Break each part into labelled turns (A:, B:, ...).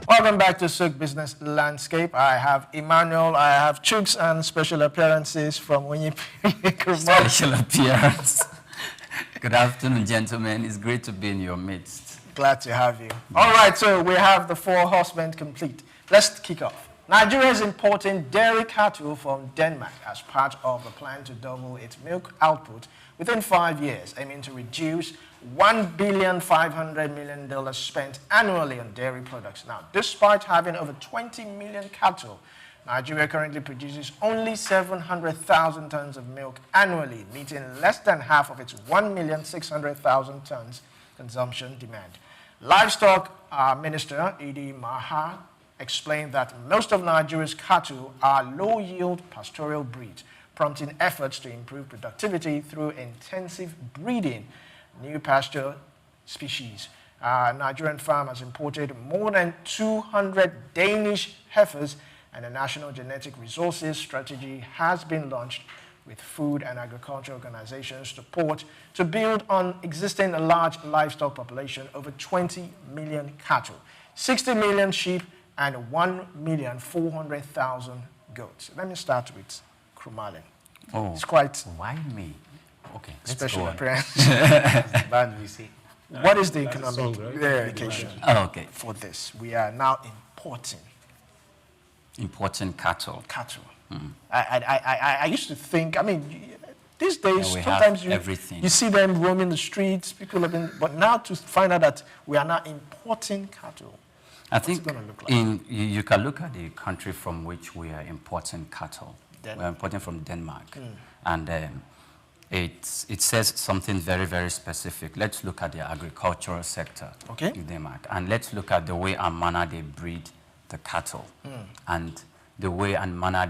A: Welcome back to Souq Business Landscape. I have Emmanuel, I have Chooks, and special appearances from Oyinpreye Krumale.
B: Special appearance. Good afternoon, gentlemen. It's great to be in your midst.
A: Glad to have you. All right, so we have the four horsemen complete. Let's kick off. Nigeria is importing dairy cattle from Denmark as part of a plan to double its milk output within 5 years, aiming to reduce $1.5 billion spent annually on dairy products. Now, despite having over 20 million cattle, Nigeria currently produces only 700,000 tons of milk annually, meeting less than half of its 1,600,000 tons consumption demand. Livestock Minister Idi Maha explained that most of Nigeria's cattle are low-yield pastoral breeds, prompting efforts to improve productivity through intensive breeding new pasture species. Nigerian farmers imported more than 200 Danish heifers, and a national genetic resources strategy has been launched with food and agriculture organizations support to build on existing large livestock population, over 20 million cattle, 60 million sheep, and 1,400,000 goats. Let me start with Krumale.
B: Oh,
A: it's quite
B: why me? Okay,
A: special appearance.
C: Bad we see.
A: What is the economic implication for this? We are now
B: importing cattle.
A: Mm. I used to think, I mean, these days, sometimes you see them roaming the streets, people have been, but now to find out that we are now importing cattle.
B: I think you can look at the country from which we are importing cattle. We are importing from Denmark. And it says something very, very specific. Let's look at the agricultural sector in Denmark. And let's look at the way and manner they breed the cattle. And the way and manner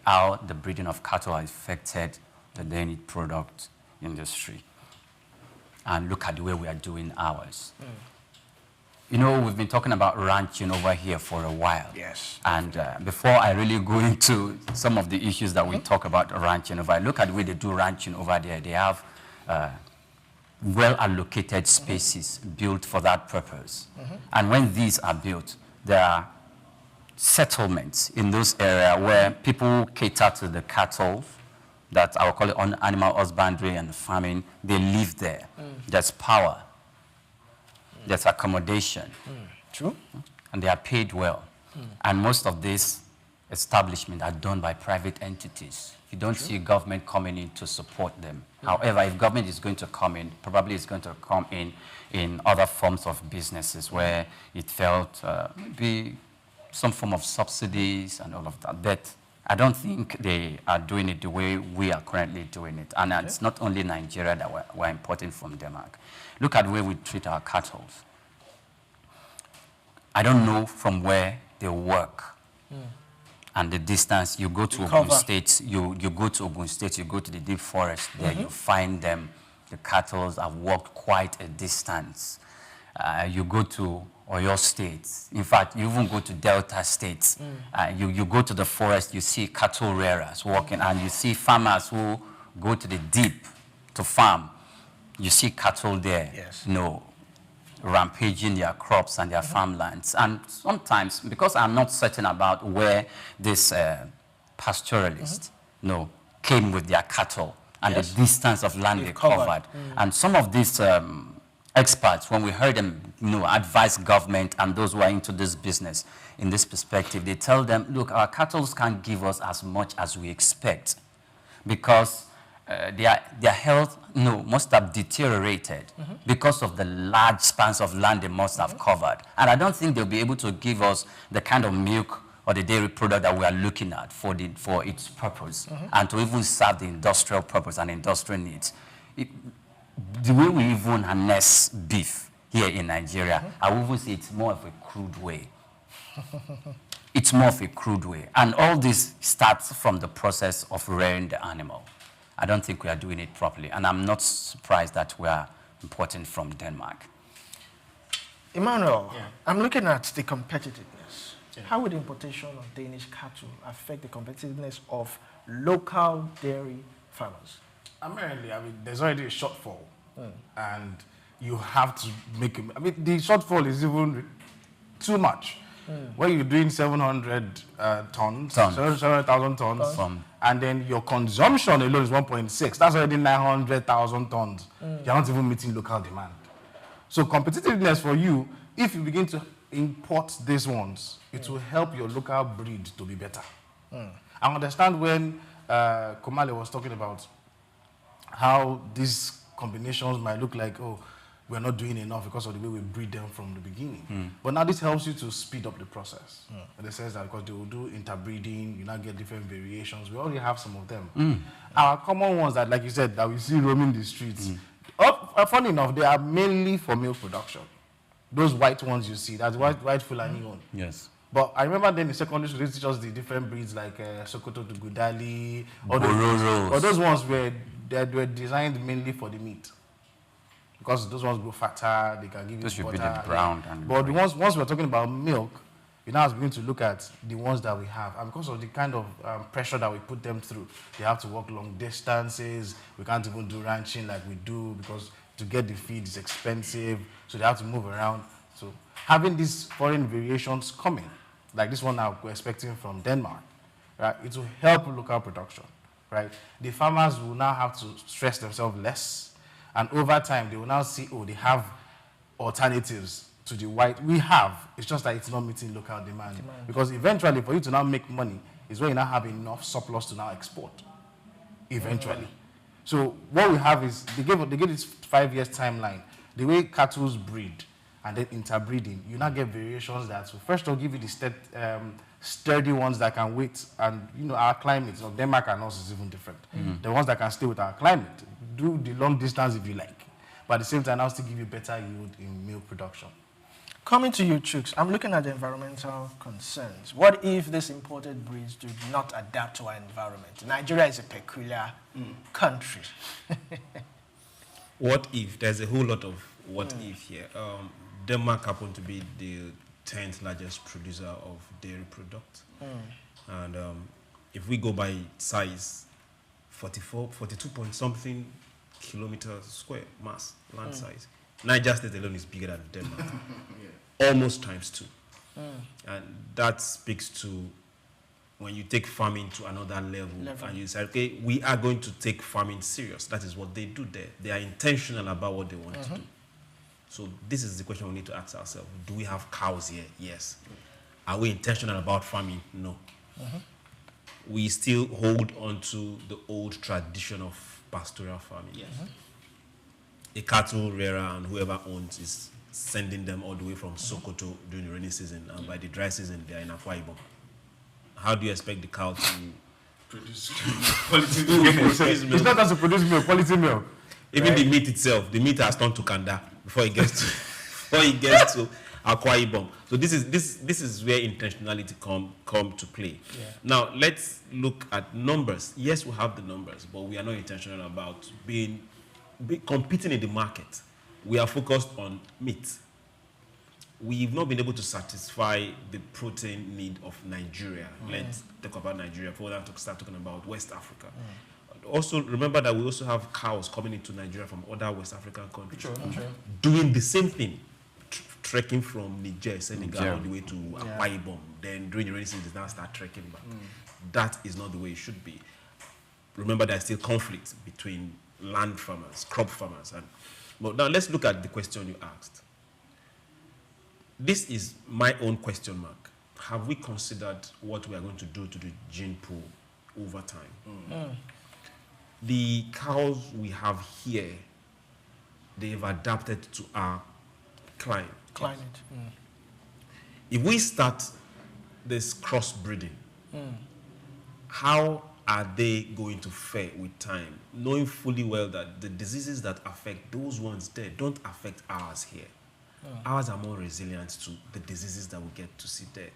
B: how the breeding of cattle affected the dairy product industry. And look at the way we are doing ours. You know, we've been talking about ranching over here for a while.
A: Yes.
B: And before I really go into some of the issues that we talk about ranching over, look at the way they do ranching over there. They have well-allocated spaces built for that purpose. And when these are built, there are settlements in those areas where people cater to the cattle, that I will call it on animal husbandry and farming. They live there. There's power. There's accommodation.
A: True.
B: And they are paid well. And most of these establishments are done by private entities. You don't see government coming in to support them. However, if government is going to come in, probably it's going to come in other forms of businesses where it felt maybe some form of subsidies and all of that. But I don't think they are doing it the way we are currently doing it. And it's not only Nigeria that we're importing from Denmark. Look at the way we treat our cattle. I don't know from where they work and the distance. You go to Ogun State, you go to Ogun State, you go to the deep forest, there you find them. The cattle have walked quite a distance. You go to Oyo State. In fact, you even go to Delta States. You go to the forest, you see cattle rearers walking, and you see farmers who go to the deep to farm. You see cattle there, rampaging their crops and their farmlands. And sometimes, because I'm not certain about where this pastoralists came with their cattle and the distance of land they covered. And some of these experts, when we heard them advise government and those who are into this business in this perspective, they tell them, look, our cattle can't give us as much as we expect because their health must have deteriorated because of the large spans of land they must have covered. And I don't think they'll be able to give us the kind of milk or the dairy product that we are looking at for its purpose and to even serve the industrial purpose and industrial needs. The way we even harness beef here in Nigeria, I would even say it's more of a crude way. It's more of a crude way. And all this starts from the process of rearing the animal. I don't think we are doing it properly. And I'm not surprised that we are importing from Denmark.
A: Emmanuel, I'm looking at the competitiveness. How would importation of Danish cattle affect the competitiveness of local dairy farmers?
C: Apparently, I mean, there's already a shortfall. And you have to make it. I mean, the shortfall is even too much. When you're doing 700 tons, 700,000 tons, and then your consumption alone is 1.6, that's already 900,000 tons. You're not even meeting local demand. So competitiveness for you, if you begin to import these ones, it will help your local breed to be better. I understand when Krumale was talking about how these combinations might look like, oh, we're not doing enough because of the way we breed them from the beginning. But now this helps you to speed up the process. In the sense that because they will do interbreeding, you now get different variations. We already have some of them. Our common ones that, like you said, that we see roaming the streets, funny enough, they are mainly for milk production. Those white ones you see, that's white Fulani one.
B: Yes.
C: But I remember then in secondary school, they teach us the different breeds like Sokoto to Gudali, or those ones were designed mainly for the meat. Because those ones grow fatter, they can give you butter.
B: Brown
C: but the once we're talking about milk, we now begin to look at the ones that we have. And because of the kind of pressure that we put them through, they have to walk long distances. We can't even do ranching like we do because to get the feed is expensive. So they have to move around. So having these foreign variations coming, like this one now we're expecting from Denmark, right? It will help local production, right? The farmers will now have to stress themselves less. And over time, they will now see, oh, they have alternatives to the white. We have. It's just that it's not meeting local demand. Because eventually, for you to now make money, is when you now have enough surplus to now export. Eventually. So what we have is, they give this 5 years timeline. The way cattle breed and then interbreeding, you now get variations that will first of all give you the sturdy ones that can wait. And, you know, our climate, so Denmark and us is even different. The ones that can stay with our climate, do the long distance if you like, but at the same time, I'll still give you better yield in milk production.
A: Coming to you, Chooks, I'm looking at the environmental concerns. What if these imported breeds do not adapt to our environment? Nigeria is a peculiar country.
D: What if? There's a whole lot of what if here. Denmark happened to be the 10th largest producer of dairy products. And if we go by size, 42 point something kilometers square mass land size. Niger State alone is bigger than Denmark, almost times 2. And that speaks to when you take farming to another level and you say, okay, we are going to take farming serious. That is what they do there. They are intentional about what they want to do. So this is the question we need to ask ourselves. Do we have cows here? Yes. Are we intentional about farming? No. We still hold on to the old tradition of pastoral farming. Yes. A cattle rearer and whoever owns is sending them all the way from Sokoto during the rainy season, and by the dry season, they are in Akwa Ibom. How do you expect the cow to produce quality milk?
C: It's not just to produce milk, quality milk.
D: Even the meat itself, the meat has turned to kanda before it gets to Akwa Ibom. So this is where intentionality come to play. Now let's look at numbers. Yes, we have the numbers, but we are not intentional about competing in the market. We are focused on meat. We've not been able to satisfy the protein need of Nigeria. Let's talk about Nigeria before we start talking about West Africa. Also, remember that we also have cows coming into Nigeria from other West African countries doing the same thing. Trekking from Niger, Senegal, all the way to Akwa Ibom. Then during the rainy season, they now start trekking back. That is not the way it should be. Remember, there's still conflict between land farmers, crop farmers. But now let's look at the question you asked. This is my own question mark. Have we considered what we are going to do to the gene pool over time? The cows we have here, they've adapted to our climate. If we start this crossbreeding, how are they going to fare with time, knowing fully well that the diseases that affect those ones there don't affect ours here? Ours are more resilient to the diseases that we get to see there.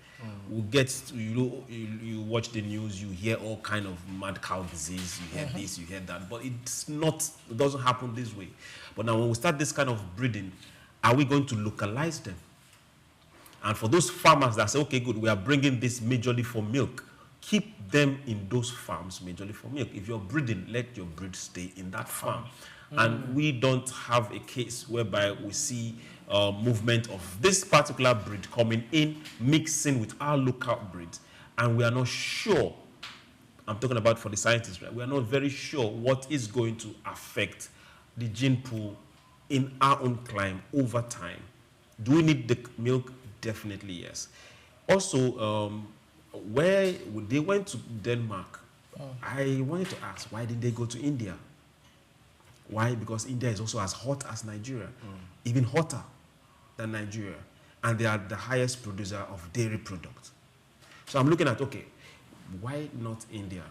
D: We get to, you watch the news, you hear all kind of mad cow disease, you hear this, you hear that, but it doesn't happen this way. But now when we start this kind of breeding, are we going to localize them? And for those farmers that say, okay, good, we are bringing this majorly for milk, keep them in those farms majorly for milk. If you're breeding, let your breed stay in that farm. And we don't have a case whereby we see movement of this particular breed coming in, mixing with our local breeds, and we are not sure. I'm talking about for the scientists, right? We are not very sure what is going to affect the gene pool in our own climate over time. Do we need the milk? Definitely yes. Also, where they went to Denmark, I wanted to ask, why didn't they go to India? Why? Because India is also as hot as Nigeria, even hotter than Nigeria, and they are the highest producer of dairy products. So I'm looking at, okay, why not India?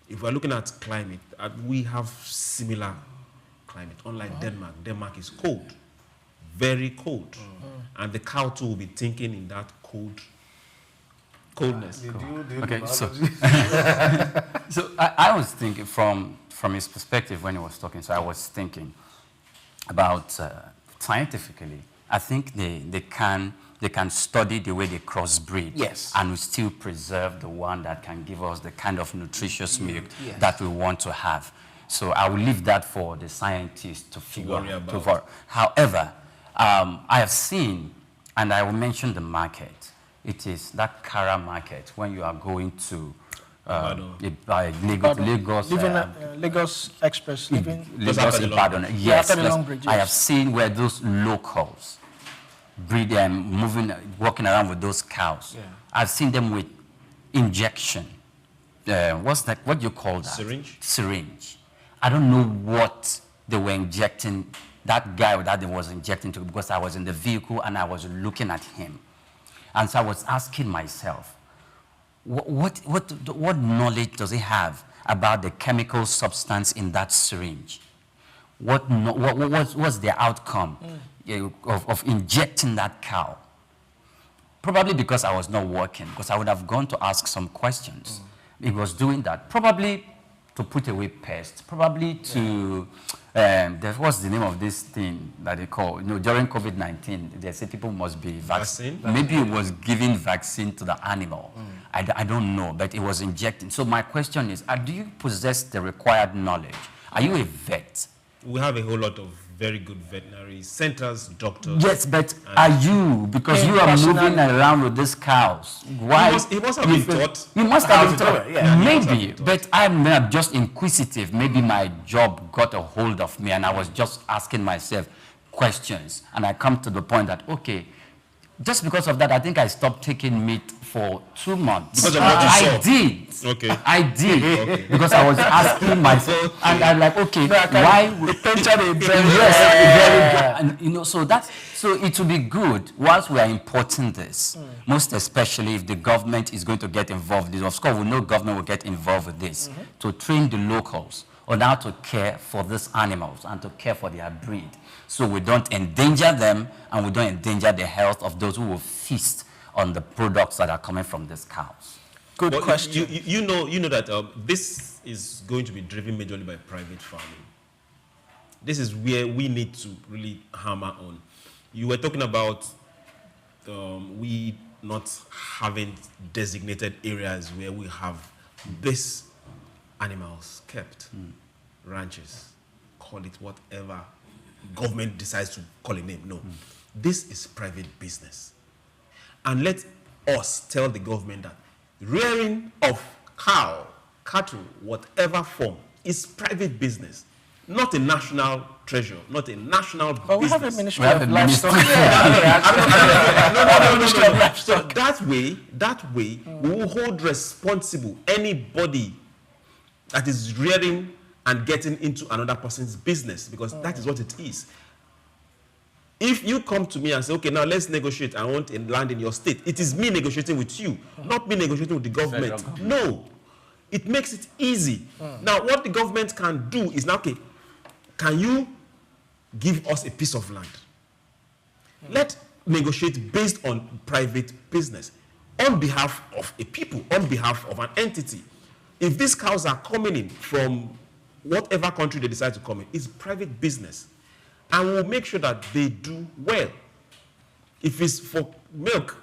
D: If we're looking at climate, we have similar climate, unlike Denmark. Denmark is cold, very cold, and the cow too will be thinking in that coldness.
B: Okay, so, so I was thinking from his perspective when he was talking, so I was thinking about scientifically, I think they can study the way they crossbreed,
A: yes,
B: and we still preserve the one that can give us the kind of nutritious milk that we want to have. So I will leave that for the scientists to figure out. However, I have seen, and I will mention the market. It is that Kara market when you are going to
A: Lagos Express,
B: Lagos Ibadan. Yes, I have seen where those locals breed them, walking around with those cows.
A: Yeah.
B: I've seen them with injection. What's that? What do you call that?
D: Syringe.
B: Syringe. I don't know what they were injecting. That guy that they was injecting to, because I was in the vehicle and I was looking at him, and so I was asking myself, what knowledge does he have about the chemical substance in that syringe? What's the outcome of injecting that cow? Probably because I was not working, because I would have gone to ask some questions. He was doing that, probably to put away pests, probably to, what's the name of this thing that they call, during COVID-19, they say people must be vaccinated. Maybe it was giving vaccine to the animal. I don't know, but it was injecting. So my question is, do you possess the required knowledge? Are you a vet?
D: We have a whole lot of very good veterinary centers, doctors.
B: Yes, but are you? Because you are moving around with these cows. Why?
D: He must have been taught.
B: You must have been taught. Yeah, maybe, but I'm just inquisitive. Maybe my job got a hold of me and I was just asking myself questions. And I come to the point that, okay, just because of that, I think I stopped taking meat for 2 months.
D: Because of what you saw?
B: I did.
D: Okay.
B: I did. Okay. Because I was asking myself, and I'm like, okay, why? So it would be good once we are importing this, most especially if the government is going to get involved. Of course, we know government will get involved with this, to train the locals on how to care for these animals and to care for their breed. So we don't endanger them and we don't endanger the health of those who will feast on the products that are coming from these cows.
A: Good question.
D: You know that this is going to be driven majorly by private farming. This is where we need to really hammer on. You were talking about we not having designated areas where we have these animals kept, ranches, call it whatever government decides to call a name. No, this is private business. And let us tell the government that rearing of cattle, whatever form, is private business, not a national treasure, not a national business.
A: But we have a Ministry of Livestock.
D: No. So that way, we will hold responsible anybody that is rearing and getting into another person's business, because that is what it is. If you come to me and say, okay, now let's negotiate, I want a land in your state, it is me negotiating with you, not me negotiating with the government. No. It makes it easy. Now, what the government can do is now, okay, can you give us a piece of land? Let's negotiate based on private business, on behalf of a people, on behalf of an entity. If these cows are coming in from whatever country they decide to come in, it's private business. And we'll make sure that they do well. If it's for milk,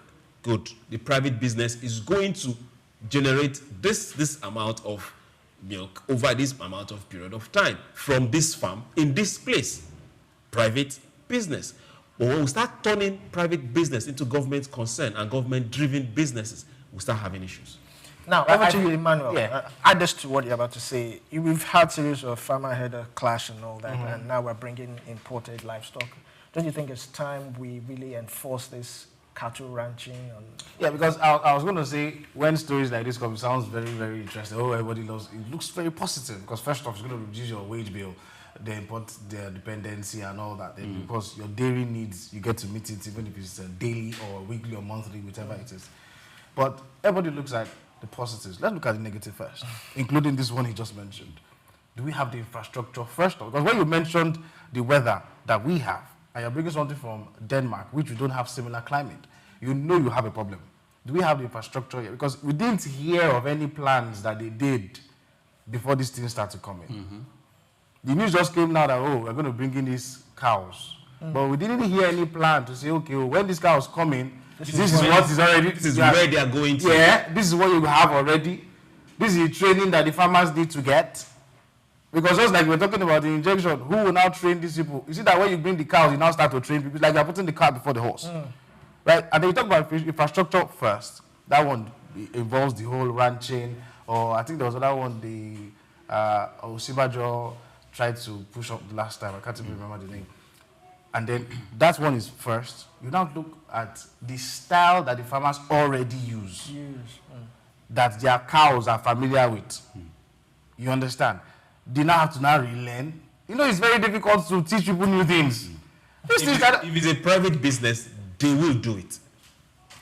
D: good. The private business is going to generate this amount of milk over this amount of period of time from this farm in this place. Private business. But when we start turning private business into government concern and government-driven businesses, we start having issues.
A: Now, over to you, Emmanuel.
C: Yeah.
A: Add this to what you're about to say. We've had series of farmer-header clash and all that, and now we're bringing imported livestock. Don't you think it's time we really enforce this cattle ranching?
C: Yeah, because I was going to say, when stories like this come, it sounds very, very interesting. Oh, everybody loves it. Looks very positive because first off, it's going to reduce your wage bill, the import, their dependency and all that. Then because your dairy needs, you get to meet it even if it's a daily or weekly or monthly, whichever it is. But everybody looks at the positives. Let's look at the negative first, including this one he just mentioned. Do we have the infrastructure first? Because when you mentioned the weather that we have, and you're bringing something from Denmark, which we don't have similar climate, you know you have a problem. Do we have the infrastructure here? Because we didn't hear of any plans that they did before these things started coming. The news just came now that, oh, we're going to bring in these cows. But we didn't hear any plan to say, okay, well, when these cows come in, this is what is already...
D: This is where they are going to.
C: Yeah, this is what you have already. This is the training that the farmers need to get. Because just like we're talking about the injection, who will now train these people? You see that when you bring the cows, you now start to train people. It's like you're putting the cart before the horse. Right? And then you talk about infrastructure first. That one involves the whole ranching. Or I think there was another one, the Osibajo tried to push up the last time. I can't even remember the name. And then that one is first. You now look at the style that the farmers already use. That their cows are familiar with. You understand? They now have to now relearn. You know, it's very difficult to teach people new things.
D: If it's a private business, they will do it.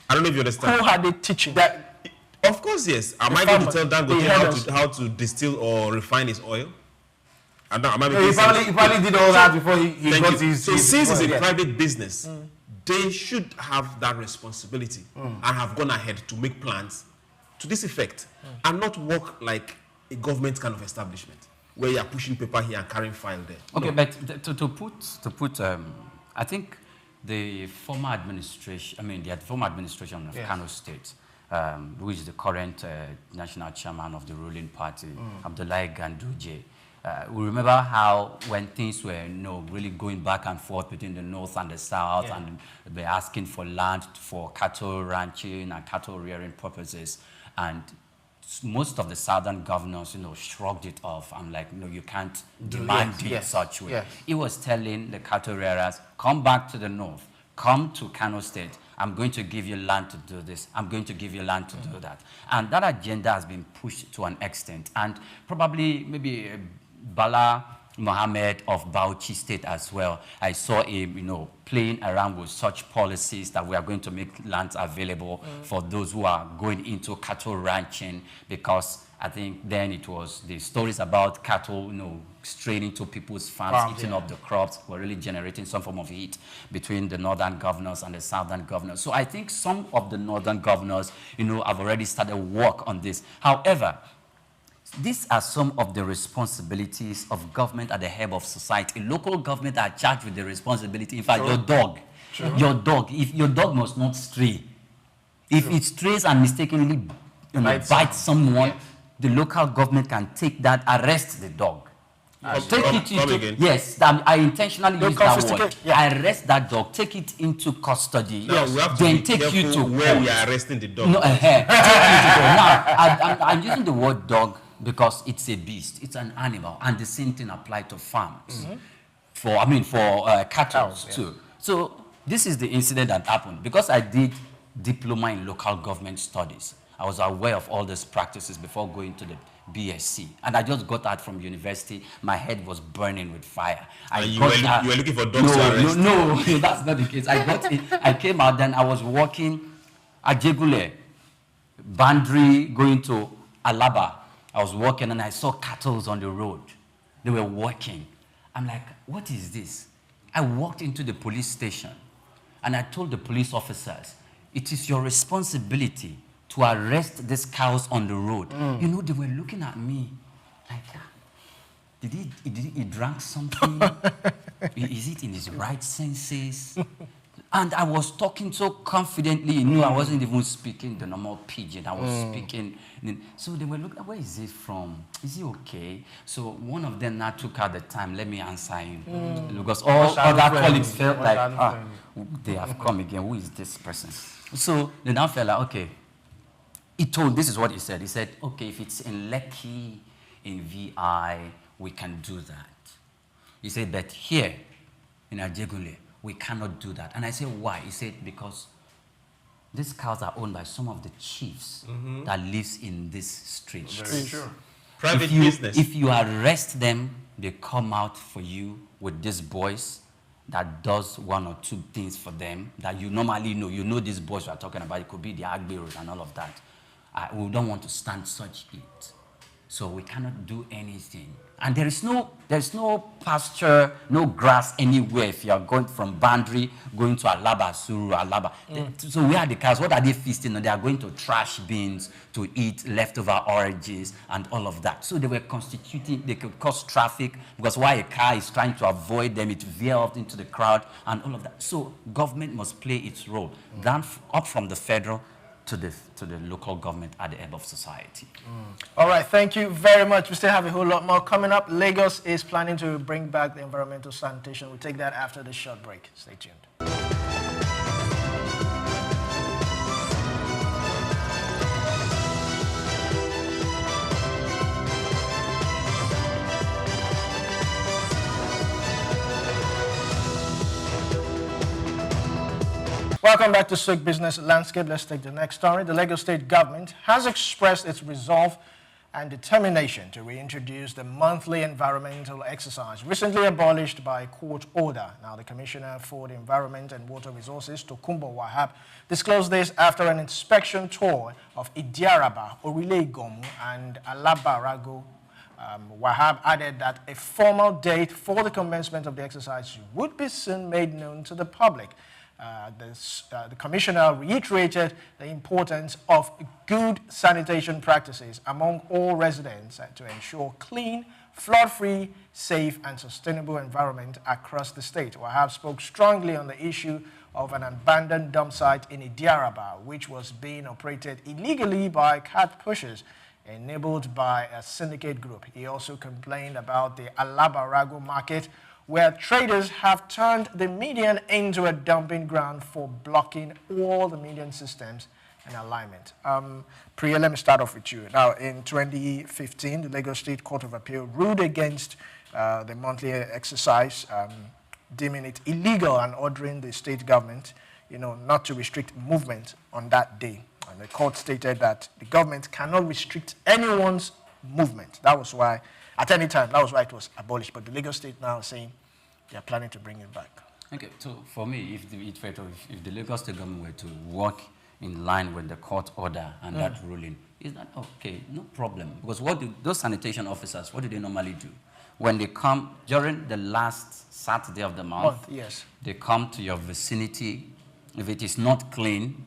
D: I don't know if you understand.
A: Who are they teaching?
D: That, of course, yes. Am I going to tell Dangote how to distill or refine his oil? He
C: probably did all that before he got his...
D: So since it's a private business, they should have that responsibility and have gone ahead to make plans to this effect and not work like a government kind of establishment where you are pushing paper here and carrying file there.
B: Okay, but to put, I think the former administration, the former administration of Kano State, who is the current national chairman of the ruling party, Abdullahi Ganduje, we remember how when things were really going back and forth between the north and the south, and they're asking for land for cattle ranching and cattle rearing purposes, and most of the southern governors, shrugged it off. I'm like, no, you can't demand it in such way. Yes. He was telling the cattle rearers, come back to the north, come to Kano State. I'm going to give you land to do this. I'm going to give you land to do that. And that agenda has been pushed to an extent. And probably maybe Bala Mohammed of Bauchi State as well. I saw him, playing around with such policies that we are going to make lands available for those who are going into cattle ranching, because I think then it was the stories about cattle, straying into people's farms, eating up the crops, were really generating some form of heat between the northern governors and the southern governors. So I think some of the northern governors, have already started work on this. However, these are some of the responsibilities of government at the head of society. Local government are charged with the responsibility. In fact, your dog, if your dog must not stray. If it strays and mistakenly bites someone, the local government can take that, arrest the dog. Yes, I intentionally use that word. Arrest that dog, take it into custody,
D: we have to
B: then take you to
D: where we are arresting the dog.
B: Now, I'm using the word dog because it's a beast, it's an animal, and the same thing applies to farms, for cattle too. So this is the incident that happened. Because I did diploma in local government studies, I was aware of all these practices before going to the BSc, and I just got out from university. My head was burning with fire.
D: You were looking for dogs to arrest?
B: No, that's not the case. I came out, then I was walking Ajegule, Bandri, going to Alaba. I was walking and I saw cattle on the road. They were walking. I'm like, what is this? I walked into the police station and I told the police officers, it is your responsibility to arrest these cows on the road. They were looking at me like, did he drank something? Is it in his right senses? And I was talking so confidently, you know, I wasn't even speaking the normal pidgin. I was speaking. So they were looking, where is it from? Is he okay? So one of them now took out the time, let me answer him. Because all other colleagues felt like, they have come again. Who is this person? So they now felt like, okay. This is what he said. He said, okay, if it's in Lekki, in VI, we can do that. He said, but here in Ajegunle, we cannot do that. And I said, why? He said, because these cows are owned by some of the chiefs that lives in this street.
D: Very sure. Private business.
B: If you arrest them, they come out for you with these boys that does one or two things for them that you normally know. You know these boys we are talking about. It could be the Agberos and all of that. We don't want to stand such heat. So we cannot do anything. And there's no pasture, no grass anywhere if you are going from Boundary, going to Alaba, Suru, Alaba. So where are the cows? What are they feasting on? They are going to trash bins to eat leftover oranges and all of that. So they were constituting, they could cause traffic because while a car is trying to avoid them, it veers off into the crowd and all of that. So government must play its role. Down up from the federal to the local government at the ebb of society.
A: All right, thank you very much. We still have a whole lot more coming up. Lagos is planning to bring back the environmental sanitation. We'll take that after this short break. Stay tuned. Welcome back to Souq Business Landscape. Let's take the next story. The Lagos State government has expressed its resolve and determination to reintroduce the monthly environmental exercise recently abolished by court order. Now, the Commissioner for the Environment and Water Resources, Tokunbo Wahab, disclosed this after an inspection tour of Idiaraba, Orile-Igomu, and Alabarago. Wahab added that a formal date for the commencement of the exercise would be soon made known to the public. The Commissioner reiterated the importance of good sanitation practices among all residents to ensure clean, flood-free, safe, and sustainable environment across the state. Wahab spoke strongly on the issue of an abandoned dump site in Idiaraba, which was being operated illegally by cat pushers enabled by a syndicate group. He also complained about the Alabarago market, where traders have turned the median into a dumping ground for blocking all the median systems and alignment. Priya, let me start off with you. Now, in 2015, the Lagos State Court of Appeal ruled against the monthly exercise, deeming it illegal and ordering the state government, not to restrict movement on that day. And the court stated that the government cannot restrict anyone's movement. That was why, at any time, that was why it was abolished. But the Lagos State now is saying they are planning to bring it back.
B: Okay, so for me, if the Lagos State government were to work in line with the court order and that ruling, is that okay? No problem. Because those sanitation officers, what do they normally do? When they come during the last Saturday of the month,
A: yes,
B: they come to your vicinity. If it is not clean,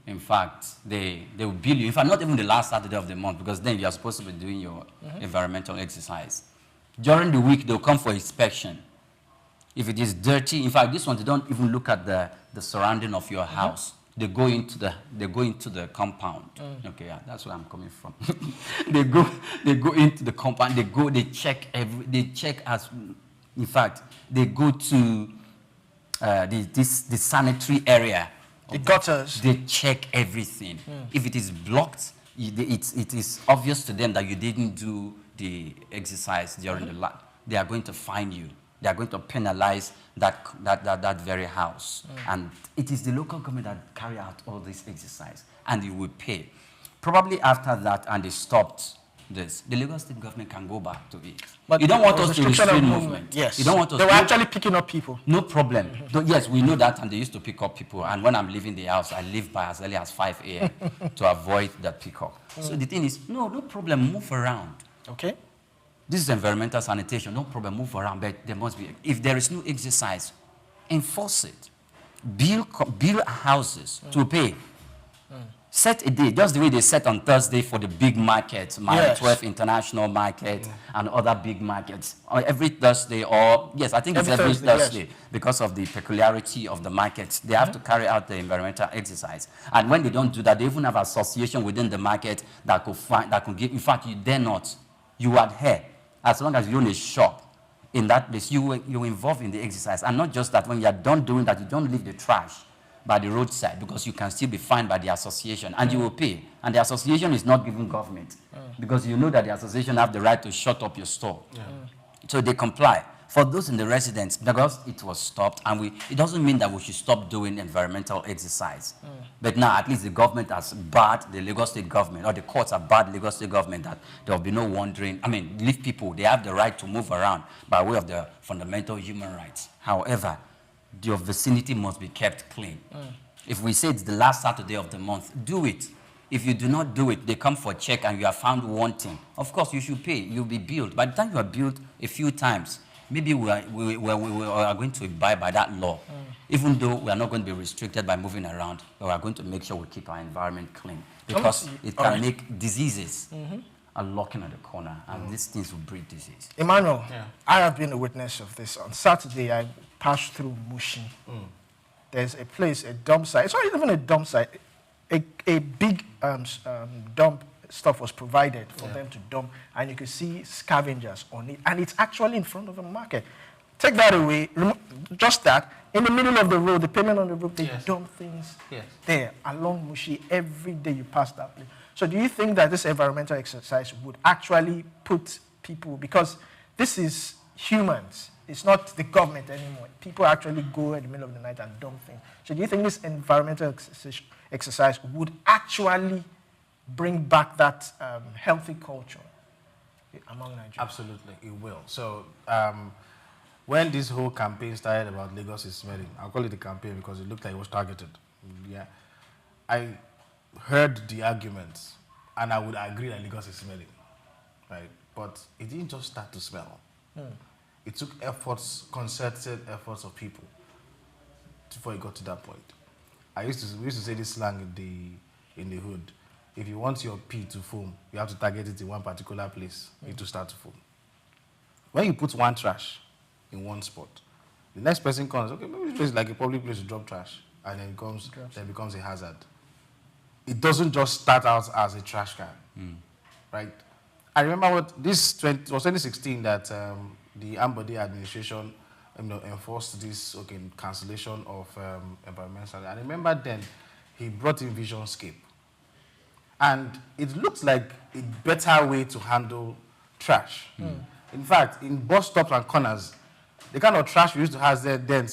B: in fact, they will bill you. In fact, not even the last Saturday of the month, because then you are supposed to be doing your environmental exercise. During the week, they'll come for inspection. If it is dirty, in fact, this one, they don't even look at the surrounding of your house. They go into the compound. Okay, yeah, that's where I'm coming from. they go into the compound. They check in fact, they go to the sanitary area.
A: The gutters.
B: They check everything. If it is blocked, it is obvious to them that you didn't do the exercise during the lab. They are going to fine you. They are going to penalize that very house. And it is the local government that carry out all this exercise, and you will pay. Probably after that, and they stopped this, the Lagos State government can go back to it. But you don't want us to restrain movement.
A: Yes.
B: You don't want us.
A: They were actually picking up people.
B: No problem. Yes, we know that, and they used to pick up people. And when I'm leaving the house, I leave by as early as 5 a.m. to avoid that pickup. So the thing is, no problem. Move around.
A: Okay.
B: This is environmental sanitation. No problem. Move around. But there must be. If there is no exercise, enforce it. Build houses to pay. Set a day, just the way they set on Thursday for the big markets, Mile
A: Yes.
B: 12 International Market and other big markets. Or every Thursday, or yes, I think it's every
A: Thursday, yes.
B: Thursday because of the peculiarity of the markets. They have to carry out the environmental exercise. And when they don't do that, they even have association within the market that could find, that could give. In fact, you dare not. You adhere. As long as you own a shop in that place, you're involved in the exercise. And not just that, when you're done doing that, you don't leave the trash by the roadside, because you can still be fined by the association and you will pay. And the association is not giving government because you know that the association have the right to shut up your store. So they comply. For those in the residents, because it was stopped, and it doesn't mean that we should stop doing environmental exercise. But now at least the government has barred the Lagos State government, or the courts have barred the Lagos State government, that there will be no wandering. I mean, leave people, they have the right to move around by way of their fundamental human rights. However, your vicinity must be kept clean. If we say it's the last Saturday of the month, do it. If you do not do it, they come for a check and you are found wanting. Of course, you should pay. You'll be billed. By the time you are billed a few times, maybe we are going to abide by that law. Even though we are not going to be restricted by moving around, but we are going to make sure we keep our environment clean. Because it can make diseases unlocking at the corner, and these things will breed disease.
A: Emmanuel, I have been a witness of this. On Saturday, I passed through Mushin. There's a place, a dump site. It's not even a dump site. A big dump stuff was provided for them to dump, and you could see scavengers on it, and it's actually in front of a market. Take that away, just that, in the middle of the road, the pavement on the road, they dump things there, along Mushi. Every day you pass that place. So do you think that this environmental exercise would actually put people, because this is humans, it's not the government anymore. People actually go in the middle of the night and dump things. So do you think this environmental exercise would actually bring back that healthy culture among Nigerians?
C: Absolutely, it will. So when this whole campaign started about Lagos is smelling, I'll call it a campaign because it looked like it was targeted. Yeah, I heard the arguments, and I would agree that Lagos is smelling, right? But it didn't just start to smell. It took efforts, concerted efforts of people before it got to that point. We used to say this slang in the hood. If you want your pee to foam, you have to target it in one particular place. It will start to foam. When you put one trash in one spot, the next person comes, okay, maybe this place is like a public place to drop trash, and then it becomes a hazard. It doesn't just start out as a trash can, right? I remember it was 2016 that the Ambode administration enforced this cancellation of environmental. I remember then he brought in Visionscape. And it looks like a better way to handle trash. In fact, in bus stops and corners, the kind of trash we used to have there then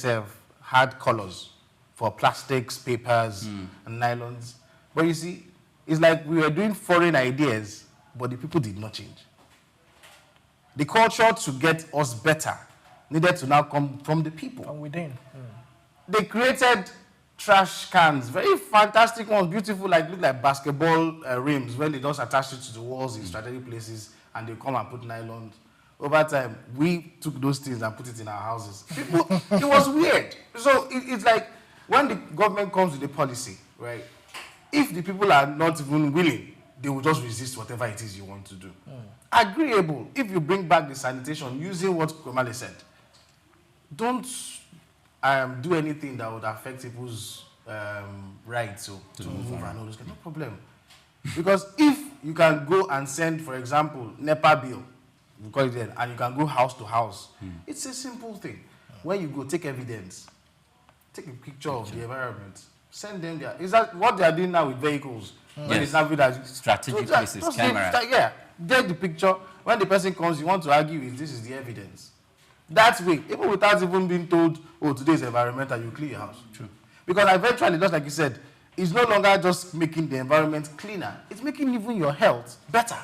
C: had colors for plastics, papers, and nylons. But you see, it's like we were doing foreign ideas, but the people did not change. The culture to get us better needed to now come from the people.
A: From within.
C: They created trash cans, very fantastic ones, beautiful, look like basketball rims, when they just attach it to the walls in strategic places, and they come and put nylon. Over time, we took those things and put it in our houses. People, it was weird. So it's like when the government comes with a policy, right? If the people are not even willing, they will just resist whatever it is you want to do. Agreeable. If you bring back the sanitation using what Krumale said, don't do anything that would affect people's rights to move and all those kind. No problem. Because if you can go and send, for example, NEPA bill, we call it then, and you can go house to house, it's a simple thing. When you go, take evidence, take a picture of the environment, send them there. Is that what they are doing now with vehicles? When it's not that
B: strategic places, camera.
C: Get the picture. When the person comes, you want to argue with this is the evidence. That way, even without even being told, oh, today is environmental, you clean your house.
B: True.
C: Because eventually, just like you said, it's no longer just making the environment cleaner. It's making even your health better.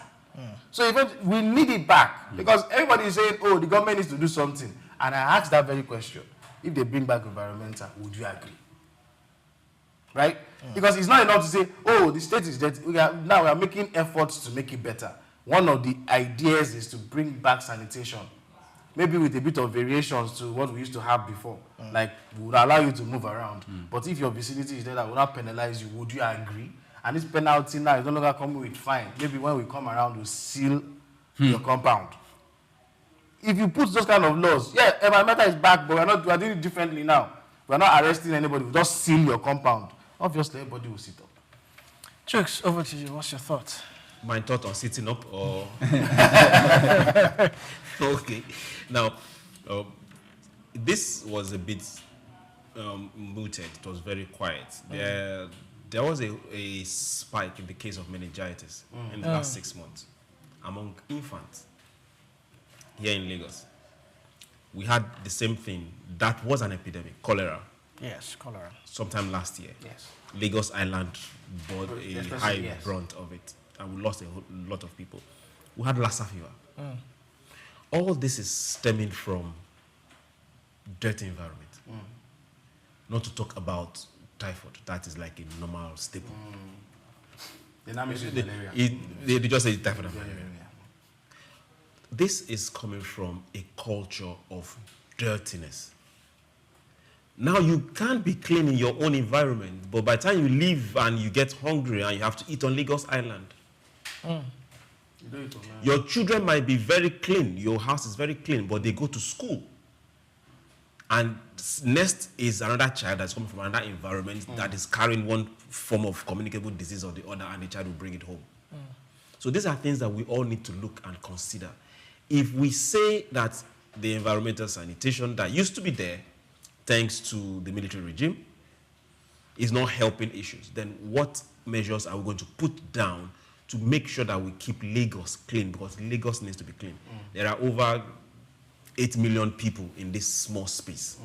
C: So we need it back. Because everybody is saying, oh, the government needs to do something. And I asked that very question. If they bring back environmental, would you agree? Right? Because it's not enough to say, oh, the state is dirty. Now we are making efforts to make it better. One of the ideas is to bring back sanitation. Maybe with a bit of variations to what we used to have before. Like, we would allow you to move around. But if your vicinity is there that will not penalize you, would you agree? And this penalty now is no longer coming with fine. Maybe when we come around, we'll seal your compound. If you put those kind of laws, yeah, environmental is back, but we're doing it differently now. We're not arresting anybody. We just seal your compound. Obviously, everybody will sit up.
A: Chooks, over to you. What's your thoughts?
D: My thought on sitting up or... Okay. Now, this was a bit mooted. It was very quiet. There was a spike in the case of meningitis in the last 6 months among infants here in Lagos. We had the same thing. That was an epidemic, cholera.
A: Yes, cholera.
D: Sometime last year.
A: Yes.
D: Lagos Island bore a high
C: yes.
D: brunt of it, and we lost a lot of people. We had Lassa fever. All this is stemming from dirty environment. Not to talk about typhoid. That is like a normal staple.
C: They now mention malaria.
D: They just say typhoid and malaria.
C: Yeah.
D: This is coming from a culture of dirtiness. Now, you can't be clean in your own environment, but by the time you leave and you get hungry and you have to eat on Lagos Island, your children might be very clean, your house is very clean, but they go to school. And next is another child that's coming from another environment that is carrying one form of communicable disease or the other, and the child will bring it home. So these are things that we all need to look and consider. If we say that the environmental sanitation that used to be there, thanks to the military regime, is not helping issues, then what measures are we going to put down to make sure that we keep Lagos clean? Because Lagos needs to be clean. There are over 8 million people in this small space.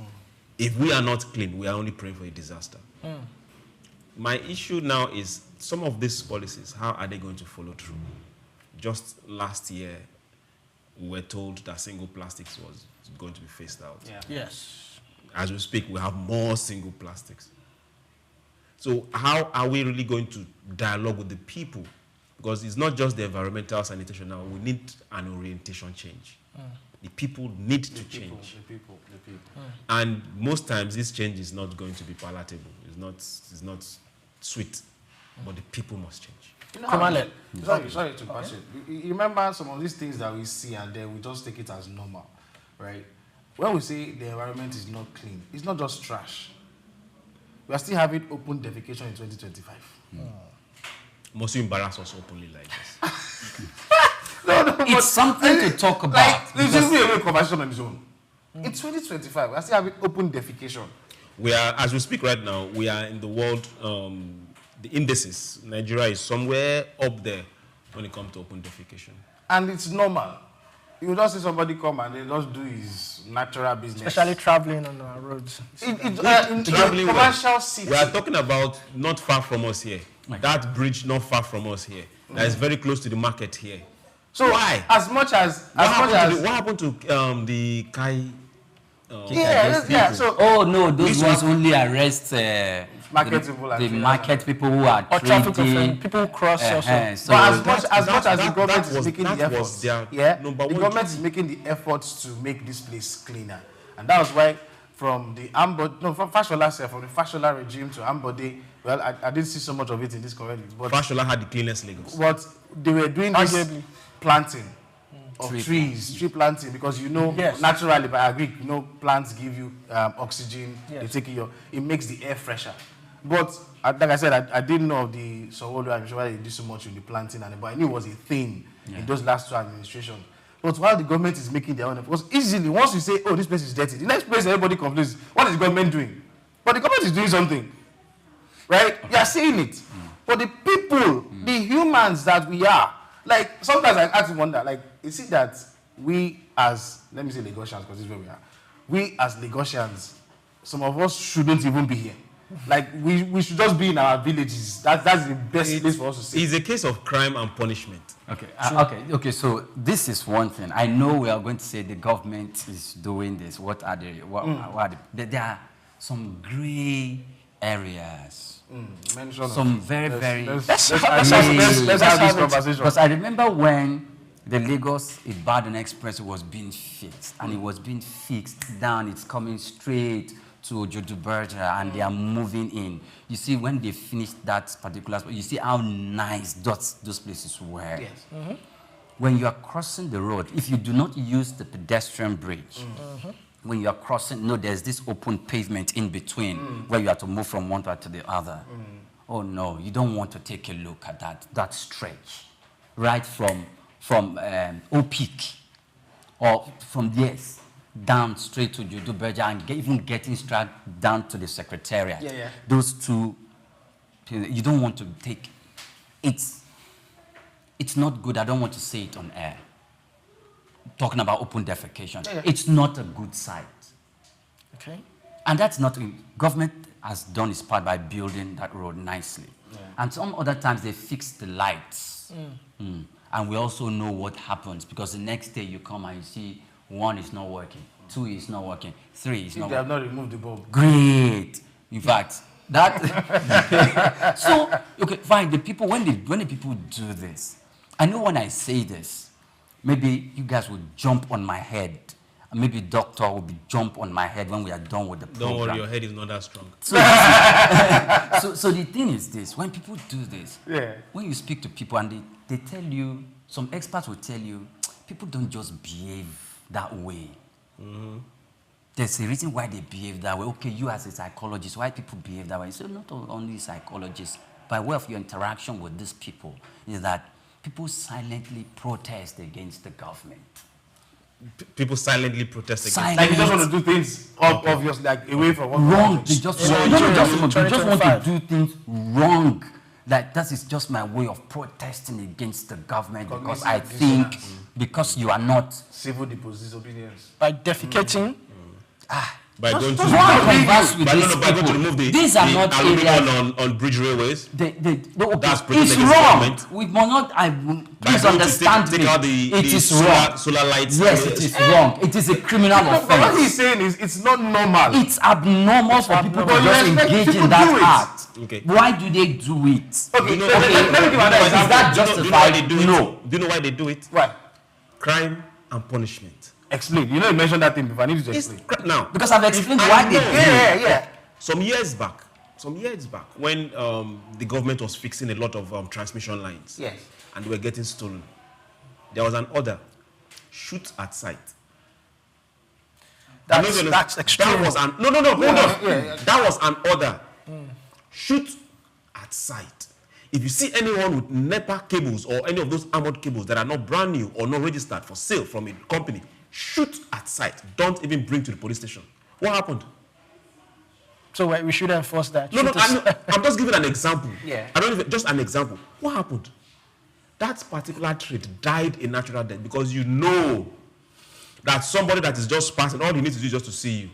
D: If we are not clean, we are only praying for a disaster. My issue now is some of these policies, how are they going to follow through? Just last year, we were told that single plastics was going to be phased out.
C: Yeah.
A: Yes.
D: As we speak, we have more single plastics. So how are we really going to dialogue with the people? Because it's not just the environmental sanitation now. We need an orientation change. The people need to change.
C: The people.
D: And most times, this change is not going to be palatable. It's not sweet. But the people must change.
C: You know,
A: Krumale.
C: Sorry to pass it. You remember some of these things that we see and then we just take it as normal, right? When we say the environment is not clean, it's not just trash. We are still having open defecation in 2025.
D: Must you embarrass us openly like this?
C: No,
B: It's something to talk about.
C: This is a real conversation on its own. In 2025, we are still having open defecation.
D: We are, as we speak right now, we are in the world, the indices. Nigeria is somewhere up there when it comes to open defecation.
C: And it's normal. You will just see somebody come and they just do his natural business.
A: Especially traveling on our roads.
C: In commercial cities.
D: We are talking about not far from us here. That bridge not far from us here. That is very close to the market here.
C: So
D: why?
C: What
D: happened to the Kai?
C: So
B: No, those ones only arrest
C: market people,
B: the market people who are
A: or traffic
B: trading.
A: offense, people who cross also.
B: So
C: but as much as the government is making the efforts,
D: the
C: government is making the efforts to make this place cleaner, and that was why from the Fashola regime to Ambode, well, I didn't see so much of it in this community, but
D: Fashola had the cleanest Lagos.
C: But they were doing this planting of tree planting, because naturally, by agri, plants give you oxygen. They take it makes the air fresher. But like I said, I didn't know of the Sowolu. I'm sure they did so much with the planting, but I knew it was a thing in those last two administrations. But while the government is making their own efforts, easily, once you say, oh, this place is dirty, the next place everybody complains, what is the government doing? But the government is doing something, right? You are seeing it. But the people, the humans that we are, like, sometimes I actually wonder, like, is it that we as, let me say Lagosians, because this is where we are, we as Lagosians, some of us shouldn't even be here. Like, we should just be in our villages. That's the best place for us to stay.
D: It's a case of crime and punishment.
B: Okay. So this is one thing. I know we are going to say the government is doing this. What are there are some gray areas. Some very. Let's have this conversation. Because I remember when the Lagos-Ibadan Express was being fixed, and it was being fixed down. It's coming straight to Ojoduberja and they are moving in. You see, when they finish that particular spot, you see how nice those places were.
C: Yes.
B: When you are crossing the road, if you do not use the pedestrian bridge, when you are crossing, no, there's this open pavement in between where you have to move from one part to the other. Oh no, you don't want to take a look at that stretch, right from Opik, or from yes, down straight to Ojoduberja and even getting straight down to the Secretariat.
A: Yeah.
B: Those two, you don't want to take, it's not good. I don't want to say it on air. Talking about open defecation.
A: Yeah.
B: It's not a good sight.
A: Okay.
B: And that's not, government has done its part by building that road nicely.
C: Yeah.
B: And some other times they fix the lights. And we also know what happens because the next day you come and you see 1 is not working, 2 is not working, 3 is not
C: They have
B: working.
C: not removed the bulb.
B: Great. In fact, that, so, okay, fine, the people, when the people do this, I know when I say this, maybe you guys will jump on my head. And maybe doctor will jump on my head when we are done with the program.
D: Don't worry, your head is not that strong.
B: So the thing is this, when people do this,
C: Yeah.
B: when you speak to people and they tell you, some experts will tell you, people don't just behave that way. There's a reason why they behave that way. Okay, you as a psychologist, why people behave that way? So not only psychologists, by way of your interaction with these people, is that people silently protest against the government.
D: People silently protest against
B: Silent.
C: Like, you just want to do things obviously, like, away from what
B: Wrong. They just,
A: Yeah,
B: no,
A: yeah,
B: just want to
A: 2025.
B: do things wrong. Like, that is just my way of protesting against the government because I think because you are not
C: civil disobedience.
A: By defecating.
D: by going to
B: converse with
D: by
B: these
D: going to
B: people.
D: remove the
B: These are not
D: aluminum
B: areas.
D: on bridge railways.
B: okay,
D: That's protesting
B: it's
D: against
B: wrong.
D: government.
B: We must not.
D: By
B: Please
D: going to
B: understand
D: take
B: me.
D: out the
B: It is
D: solar,
B: wrong.
D: solar lights.
B: Yes, it is wrong. It is a criminal
C: But what he's
B: offense.
C: saying is, it's not normal.
B: It's abnormal for people to
C: abnormal.
B: just
C: You expect
B: engage
C: people
B: in
C: do it.
B: that act.
D: Okay.
B: Why do they do it?
C: Okay,
D: You know,
C: let me give an
B: Is
C: example.
B: that
D: Do you know why they
B: justified?
D: do it?
B: No.
D: Do you know why they do it?
C: Right.
D: Crime and punishment.
C: Explain. You know, you mentioned that thing before. I need you to explain.
D: Now,
B: Because I've explained
D: I
B: why they
D: know-
B: do it.
C: Yeah.
D: Some years back, when the government was fixing a lot of transmission lines,
C: Yes.
D: and they were getting stolen, there was an order: shoot at sight.
A: That's extreme.
D: That was an hold on.
C: Yeah.
D: That was an order: shoot at sight. If you see anyone with NEPA cables or any of those armored cables that are not brand new or not registered for sale from a company, shoot at sight. Don't even bring to the police station. What happened?
A: So we should enforce that.
D: No,
A: Shooters-
D: I'm just giving an example.
C: Yeah.
D: I don't even, just an example. What happened? That particular trade died a natural death because you know that somebody that is just passing, all he needs to do is just to see you.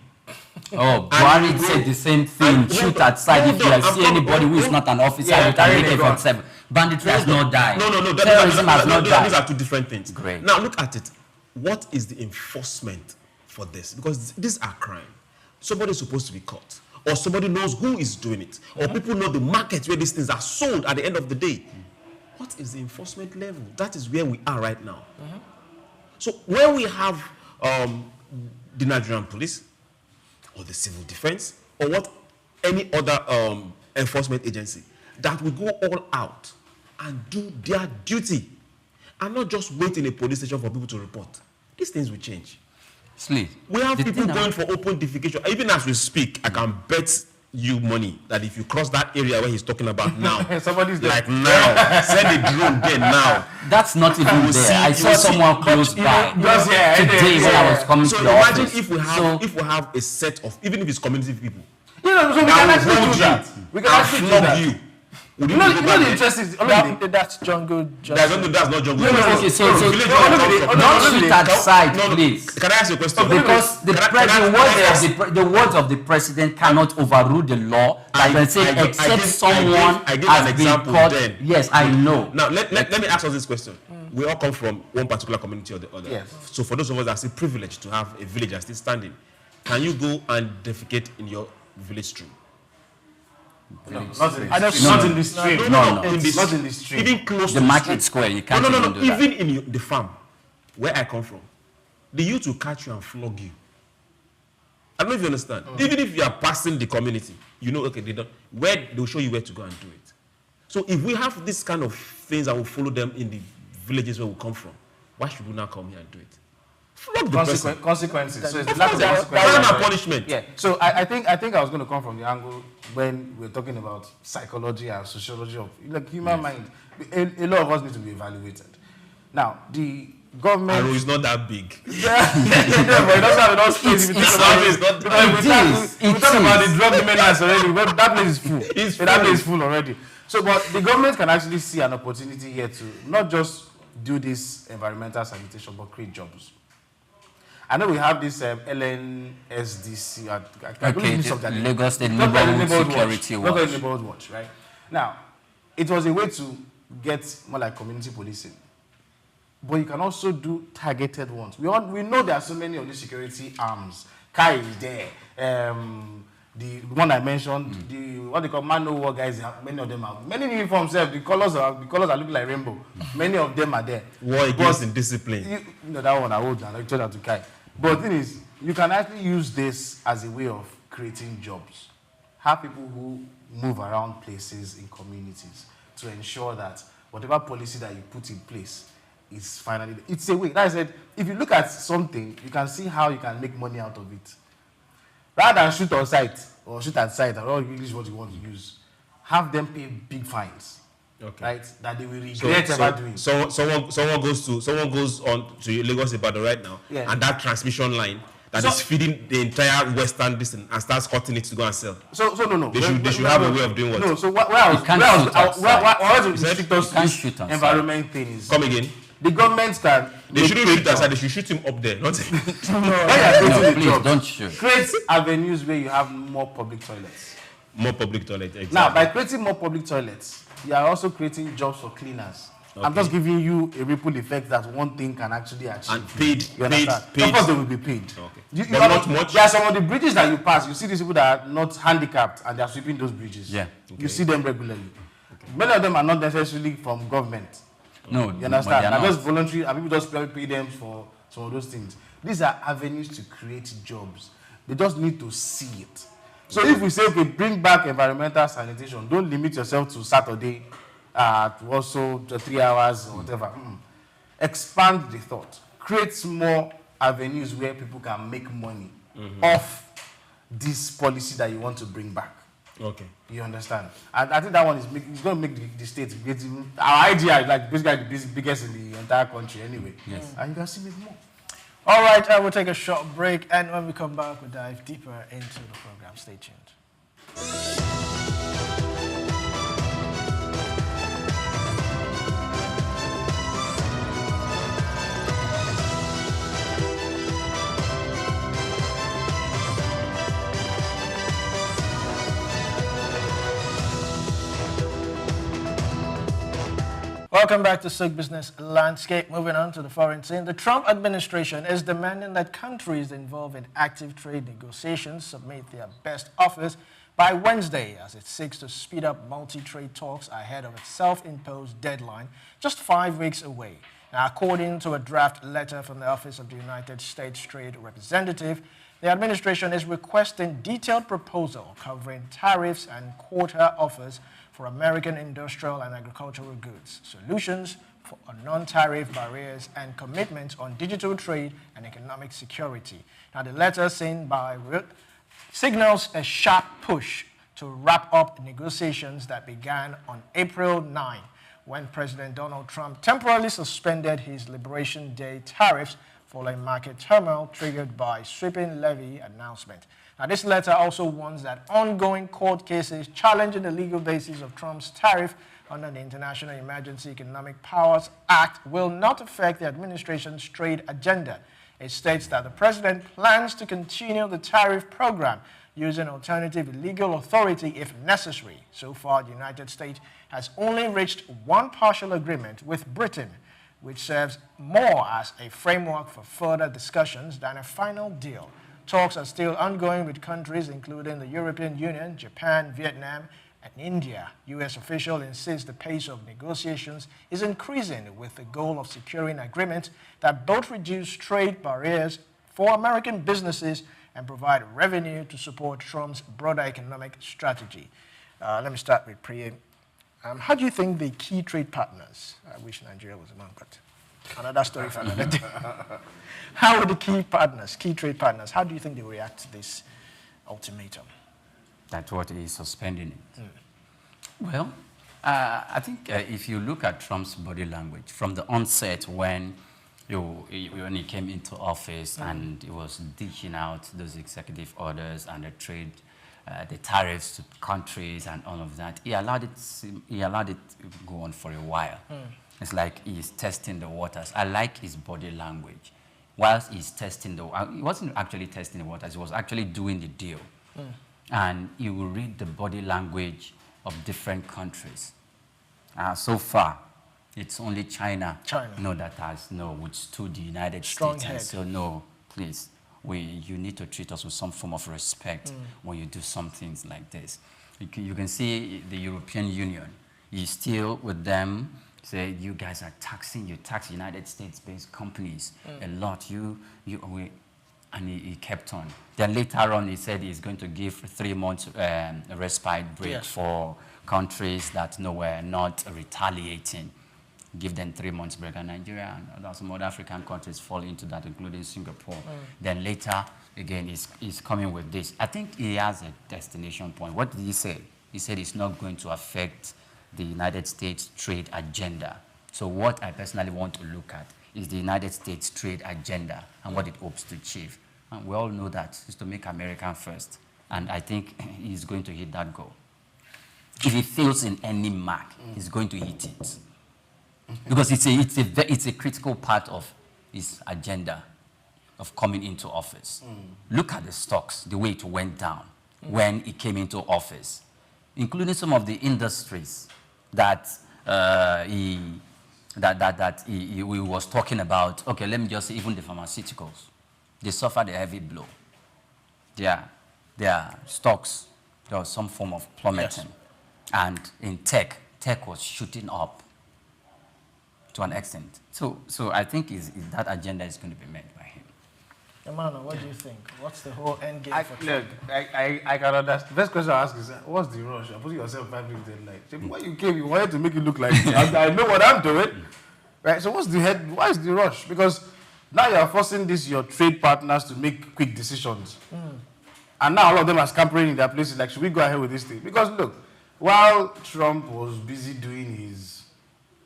B: Oh,
D: And
B: Buhari
D: you
B: said
D: go-
B: the same thing.
D: and
B: Shoot
D: hold
B: at sight
D: on,
B: if you
D: hold on,
B: see
D: I'm
B: anybody who is
D: hold-
B: not an officer
C: Yeah,
B: with an
C: carry it on.
B: AK-47. Banditry has not died.
D: No,
B: Terrorism has not
D: these
B: died.
D: are two different things.
B: Great.
D: Now look at it. What is the enforcement for this? Because these are crime. Somebody is supposed to be caught, or somebody knows who is doing it, or people know the market where these things are sold at the end of the day. What is the enforcement level? That is where we are right now. So when we have the Nigerian police, or the civil defense, or what any other enforcement agency that will go all out and do their duty and not just wait in a police station for people to report, these things will change.
B: Sleep.
D: We have
B: The
D: people
B: thing
D: going for open defecation. Even as we speak, I can bet you money that if you cross that area where he's talking about now,
C: Somebody's there.
D: like now, send a drone there now.
B: That's not even
D: will
B: there.
D: see-
B: I
D: you
B: saw
D: will see-
B: someone close by
C: just here,
B: today when I was coming
D: So
B: to the
D: imagine
B: office.
D: if we have
B: So-
D: if we have a set of, even if it's community people,
C: You know, so we
D: that
C: can
D: will
C: actually
D: hold
C: do
D: you
C: that. We can
D: and
C: actually do
D: flog
C: that.
D: you. Would
C: You know,
D: go
C: you know
D: back
C: the
D: there?
C: interest is Olumide.
A: That's jungle
D: That's
A: justice.
D: not jungle.
B: Okay, so
D: Village
C: no,
D: where
C: no,
D: you come
C: no,
D: from.
C: no,
B: don't shoot at sight,
D: No, no.
B: please.
D: Can I ask you a question?
B: Because the the words of the president cannot overrule the law.
D: I-
B: Like I said,
D: I give-
B: except
D: I
B: someone
D: gave an
B: has been
D: example
B: caught.
D: then.
B: Yes, I know.
D: Now, let me ask us this question. We all come from one particular community or the other.
C: Yes.
D: So for those of us that are still privileged to have a village that's still standing, can you go and defecate in your village stream?
C: Not in
A: I don't-
C: not in the street.
B: No.
D: In
C: It's not in the street.
D: Even close
B: The
D: to
B: market
D: street.
B: square, you can't
D: No.
B: even do that.
D: Even in the farm, where I come from, the youth will catch you and flog you. I don't know if you understand. Even if you are passing the community, you know, okay, they'll show you where to go and do it. So if we have this kind of things that will follow them in the villages where we come from, why should we not come here and do it? Flog the person.
C: Consequences. So it's
D: Of
C: lack
D: course,
C: of
D: crime
C: consequences.
D: and punishment.
C: Yeah. So I think I was going to come from the angle when we're talking about psychology and sociology of like human mind. A lot of us need to be evaluated. Now the government.
D: Arrow is not that big.
C: Yeah, but it doesn't have enough space. If you think about it, we talk about the drug menace already. Well, that place is full. That place is full already. So, but the government can actually see an opportunity here to not just do this environmental sanitation, but create jobs. I know we have this LNSDC.
B: Lagos State Neighborhood Security Watch.
C: Neighborhood Watch, right? Now, it was a way to get more like community policing. But you can also do targeted ones. We know there are so many of these security arms. Kai is there. The one I mentioned, the what they call man o' war guys, many of them are. Many uniforms, the colors are looking like rainbow. Many of them are there.
D: War against indiscipline.
C: You know that one I hold down. I told that to Kai. But the thing is, you can actually use this as a way of creating jobs. Have people who move around places in communities to ensure that whatever policy that you put in place is finally. It's a way. Like I said, if you look at something, you can see how you can make money out of it. Rather than shoot on site or shoot at site, or English what you want to use, have them pay big fines, right? That they will regret ever doing.
D: So someone goes on to Lagos Ibadan right now, and that transmission line that is feeding the entire western distance and starts cutting it to go and sell.
C: So no.
D: They should have a way of doing what?
C: No. So where I was restrict us to environment things.
D: Come again.
C: The government can.
D: They shouldn't shoot aside. They should shoot him up there. Not.
B: Please don't shoot.
C: Create avenues where you have more public toilets.
D: More public toilets. Exactly.
C: Now, by creating more public toilets, you are also creating jobs for cleaners. Okay. I'm just giving you a ripple effect that one thing can actually achieve.
D: And paid.
C: Of course, they will be paid.
D: Okay. But not much.
C: There are some of the bridges that you pass. You see these people that are not handicapped and they are sweeping those bridges.
B: Yeah.
C: Okay. You see them regularly. Okay. Many of them are not necessarily from government.
B: No,
C: you understand? They're just voluntary, and people just pay them for some of those things. These are avenues to create jobs. They just need to see it. So if we say, okay, bring back environmental sanitation, don't limit yourself to Saturday, also to 3 hours or whatever. Expand the thought. Create more avenues where people can make money off this policy that you want to bring back.
D: Okay.
C: You understand? And I think that one is going to make the state get even. Our idea is like basically the biggest in the entire country anyway.
B: Yes.
C: And you can see make more.
A: All right, we'll take a short break, and when we come back, we'll dive deeper into the program. Stay tuned. Welcome back to Souq Business Landscape. Moving on to the foreign scene. The Trump administration is demanding that countries involved in active trade negotiations submit their best offers by Wednesday as it seeks to speed up multi-trade talks ahead of its self-imposed deadline just 5 weeks away. Now, according to a draft letter from the Office of the United States Trade Representative, the administration is requesting detailed proposal covering tariffs and quota offers for American industrial and agricultural goods, solutions for non-tariff barriers, and commitments on digital trade and economic security. Now, the letter signed by signals a sharp push to wrap up negotiations that began on April 9, when President Donald Trump temporarily suspended his Liberation Day tariffs following market turmoil triggered by sweeping levy announcement. Now, this letter also warns that ongoing court cases challenging the legal basis of Trump's tariff under the International Emergency Economic Powers Act will not affect the administration's trade agenda. It states that the president plans to continue the tariff program using alternative legal authority if necessary. So far, the United States has only reached one partial agreement with Britain, which serves more as a framework for further discussions than a final deal. Talks are still ongoing with countries including the European Union, Japan, Vietnam, and India. U.S. officials insist the pace of negotiations is increasing with the goal of securing agreements that both reduce trade barriers for American businesses and provide revenue to support Trump's broader economic strategy. Let me start with Priya. How do you think the key trade partners, I wish Nigeria was among, but another story for another day. How would the key trade partners, how do you think they will react to this ultimatum?
B: That's what is suspending it. Well, I think if you look at Trump's body language, from the onset when he came into office and he was dishing out those executive orders and the tariffs to countries and all of that, he allowed it to go on for a while. It's like he's testing the waters. I like his body language. Whilst he's testing he wasn't actually testing the waters, he was actually doing the deal. And you will read the body language of different countries. So far, it's only China. That has withstood the United States. And so no, please, you need to treat us with some form of respect when you do some things like this. You can see the European Union. He's still with them. Say you guys are you tax United States-based companies a lot. And he kept on. Then later on, he said he's going to give 3 months respite break for countries that were not retaliating. Give them 3 months break. And Nigeria and some other African countries fall into that, including Singapore. Then later, again, he's coming with this. I think he has a destination point. What did he say? He said it's not going to affect the United States trade agenda. So what I personally want to look at is the United States trade agenda and what it hopes to achieve. And we all know that is to make America first. And I think he's going to hit that goal. If he fails in any mark, he's going to hit it. Because it's a critical part of his agenda of coming into office. Look at the stocks, the way it went down when he came into office, including some of the industries that he was talking about. Okay, let me just say, even the pharmaceuticals, they suffered a heavy blow. Their stocks, there was some form of plummeting. And in tech was shooting up to an extent. So I think that agenda is going to be met by him.
A: Emmanuel, what do you think? What's the whole end game for
C: Look, I can understand. The first question I ask is, what's the rush? You're putting yourself 5 minutes deadline. When you came, you wanted to make it look like I know what I'm doing. Right? So why is the rush? Because now you're forcing your trade partners to make quick decisions. And now all of them are scampering in their places like, should we go ahead with this thing? Because look, while Trump was busy doing his,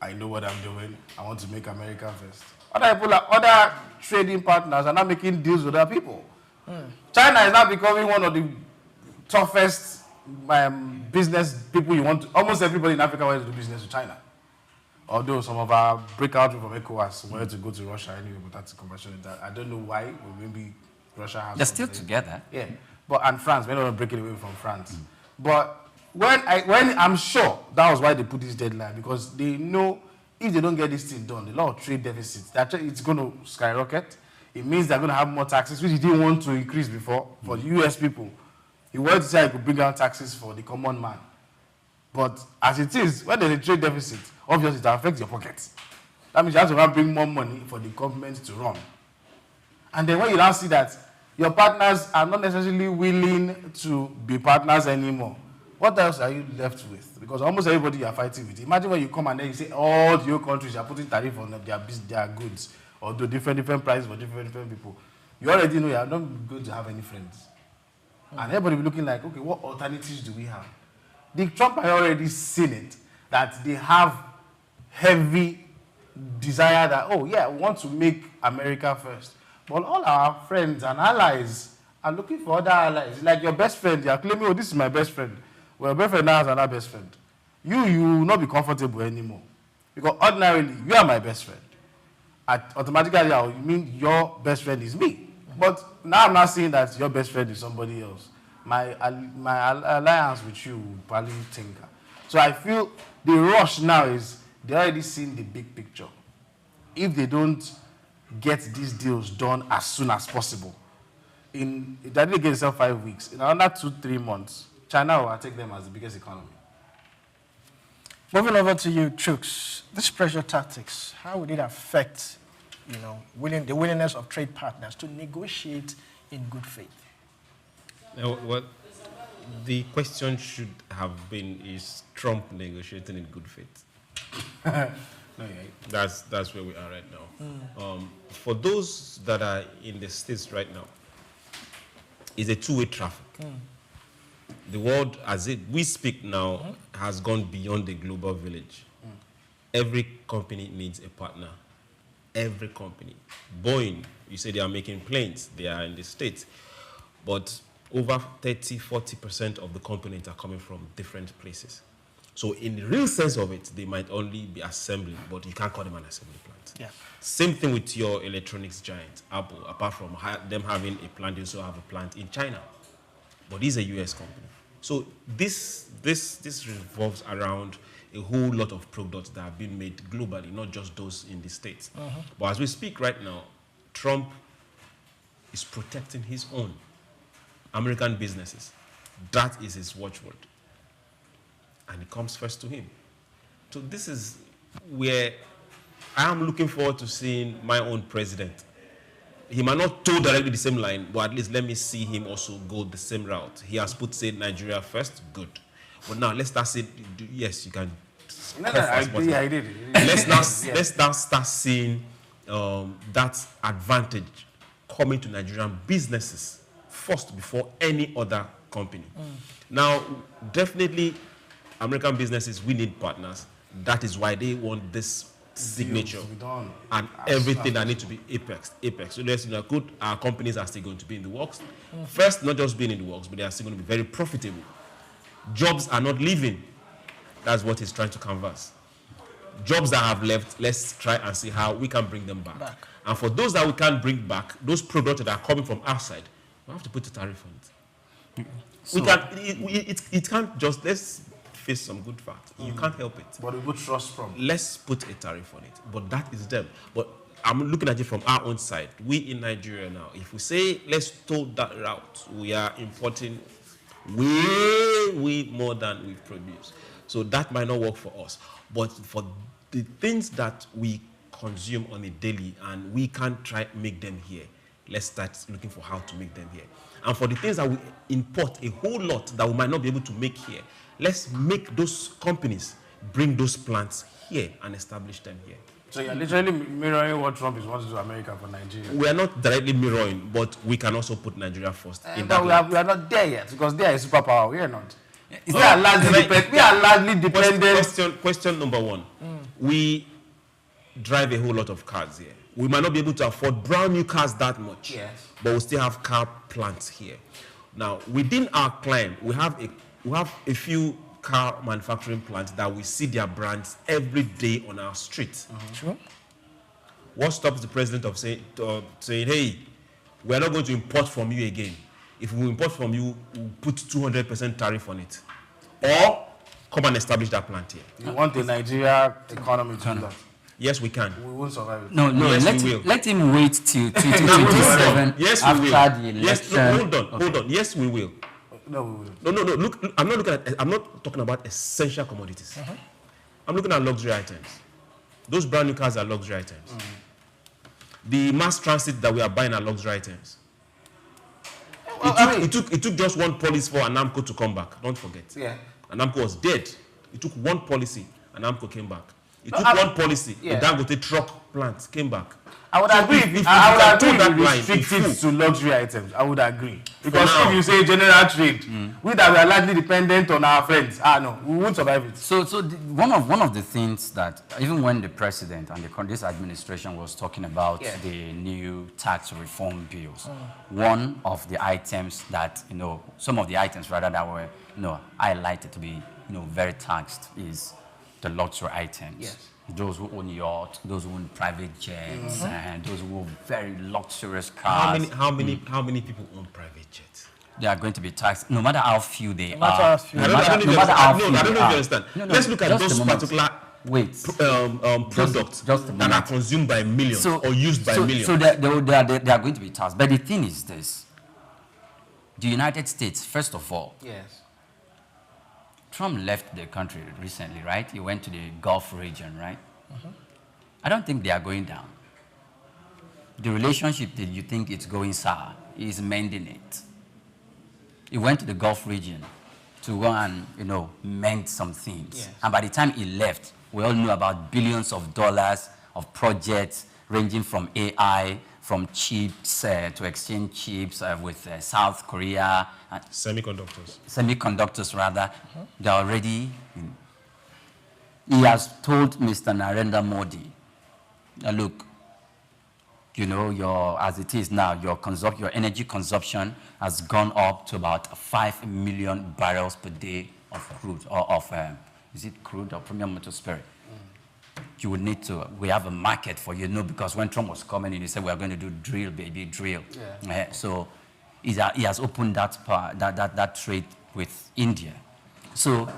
C: I know what I'm doing, I want to make America first, other trading partners are now making deals with other people. China is now becoming one of the toughest business people you want to, almost everybody in Africa wants to do business with China. Although some of our breakout from ECOWAS wanted to go to Russia anyway, but that's a conversion. I don't know why, but maybe Russia has.
B: They're still together.
C: Yeah, and France, we're not breaking away from France. But when I'm sure that was why they put this deadline, because they know if they don't get this thing done, the law of trade deficits, it's going to skyrocket. It means they're going to have more taxes, which he didn't want to increase before for the US people. He wanted to say he could bring down taxes for the common man. But as it is, when there's a trade deficit, obviously it affects your pockets. That means you have to bring more money for the government to run. And then when you now see that your partners are not necessarily willing to be partners anymore, what else are you left with? Because almost everybody you are fighting with. Imagine when you come and then you say all the old countries are putting tariff on their goods, or do different prices for different people. You already know you are not going to have any friends. And everybody will be looking like, okay, what alternatives do we have? The Trump had already seen it, that they have heavy desire that, oh yeah, we want to make America first. But all our friends and allies are looking for other allies. Like your best friend, you are claiming, oh, this is my best friend. Well, your best friend now has another best friend. You will not be comfortable anymore. Because ordinarily, you are my best friend. Automatically, you mean your best friend is me. But now I'm not saying that your best friend is somebody else. My alliance with you would probably tinker. So I feel the rush now is they already seen the big picture. If they don't get these deals done as soon as possible, they didn't get itself 5 weeks. In another 2-3 months, China will take them as the biggest economy.
A: Moving over to you, Chooks. This pressure tactics, how would it affect, the willingness of trade partners to negotiate in good faith?
D: What the question should have been, is Trump negotiating in good faith?
C: No, yeah.
D: That's where we are right now. For those that are in the States right now, it's a two-way traffic. The world, as we speak now, has gone beyond the global village. Every company needs a partner. Every company. Boeing, you say they are making planes. They are in the States. But over 30-40% of the components are coming from different places. So in the real sense of it, they might only be assembling, but you can't call them an assembly plant.
A: Yeah.
D: Same thing with your electronics giant, Apple. Apart from them having a plant, they also have a plant in China. But this is a US company. So this revolves around a whole lot of products that have been made globally, not just those in the States. But as we speak right now, Trump is protecting his own American businesses. That is his watchword. And it comes first to him. So this is where I am looking forward to seeing my own president. He might not toe directly the same line, but at least let me see him also go the same route. He has put, say, Nigeria first, good. But now let's start saying, yes, you can.
C: I did.
D: Let's now start seeing that advantage coming to Nigerian businesses first before any other company. Now, definitely, American businesses, we need partners. That is why they want this signature and everything that needs to be apex. So let's good. Our companies are still going to be in the works. First, not just being in the works, but they are still going to be very profitable. Jobs are not leaving. That's what he's trying to canvas. Jobs that have left, let's try and see how we can bring them back. And for those that we can't bring back, those products that are coming from outside, we have to put a tariff on it. So it can't just, let's face some good facts. You can't help it.
C: But we put trust from.
D: Let's put a tariff on it. But that is them. But I'm looking at it from our own side. We in Nigeria now, if we say let's tow that route, we are importing way more than we produce. So that might not work for us. But for the things that we consume on a daily and we can't try make them here, let's start looking for how to make them here. And for the things that we import a whole lot that we might not be able to make here, let's make those companies bring those plants here and establish them here.
C: So you're literally mirroring what Trump is wanting to do America for Nigeria.
D: We are not directly mirroring, but we can also put Nigeria first.
C: But we are not there yet, because they are a superpower. We are not. We are largely dependent.
D: Question number one. We drive a whole lot of cars here. We might not be able to afford brand new cars that much,
C: yes,
D: but we still have car plants here. Now, within our client, we have a few car manufacturing plants that we see their brands every day on our street.
A: Sure.
D: What stops the president of saying, hey, we're not going to import from you again. If we import from you, we'll put 200% tariff on it. Or come and establish that plant here.
C: You want the Nigeria economy to do that?
D: Yes, we can.
C: We won't survive it.
B: No,
D: yes,
B: let him wait till 2027
D: yes,
B: after
D: we will.
B: the election.
D: Yes, no, hold on. Yes, we will.
C: No, we wouldn't.
D: No. Look, I'm not talking about essential commodities. I'm looking at luxury items. Those brand new cars are luxury items. The mass transit that we are buying are luxury items. It took just one policy for Anamco to come back. Don't forget.
C: Yeah.
D: Anamco was dead. It took one policy, and Anamco came back. It took one policy, the Dangote truck plant came back.
C: I would agree if you restrict it to luxury items. I would agree. Because if you say general trade, we that we are largely dependent on our friends, no, we won't survive it.
B: So one of the things that, even when the president and this administration was talking about the new tax reform bills, one of the items that, some of the items rather that were, highlighted to be, very taxed is the luxury items.
C: Yes.
B: Those who own yachts, those who own private jets, and those who own very luxurious cars.
D: How many people own private jets?
B: They are going to be taxed, no matter how few they are.
D: I don't know if you understand. Let's look at those particular products that are consumed by millions or used by millions.
B: So they are going to be taxed. But the thing is this. The United States, first of all, Trump left the country recently, right? He went to the Gulf region, right? I don't think they are going down. The relationship that you think it's going sour is mending it. he went to the Gulf region to go and, mend some things.
A: Yes.
B: And by the time he left, we all knew about billions of dollars of projects ranging from AI, from chips to exchange chips with South Korea. Semiconductors, rather. They're already in. He has told Mr. Narendra Modi, look, as it is now, your energy consumption has gone up to about 5 million barrels per day of crude, or of, is it crude or premium motor spirit? You would need to, we have a market for because when Trump was coming in, he said, we are going to do drill, baby, drill. Yeah. So he has opened that trade with India. So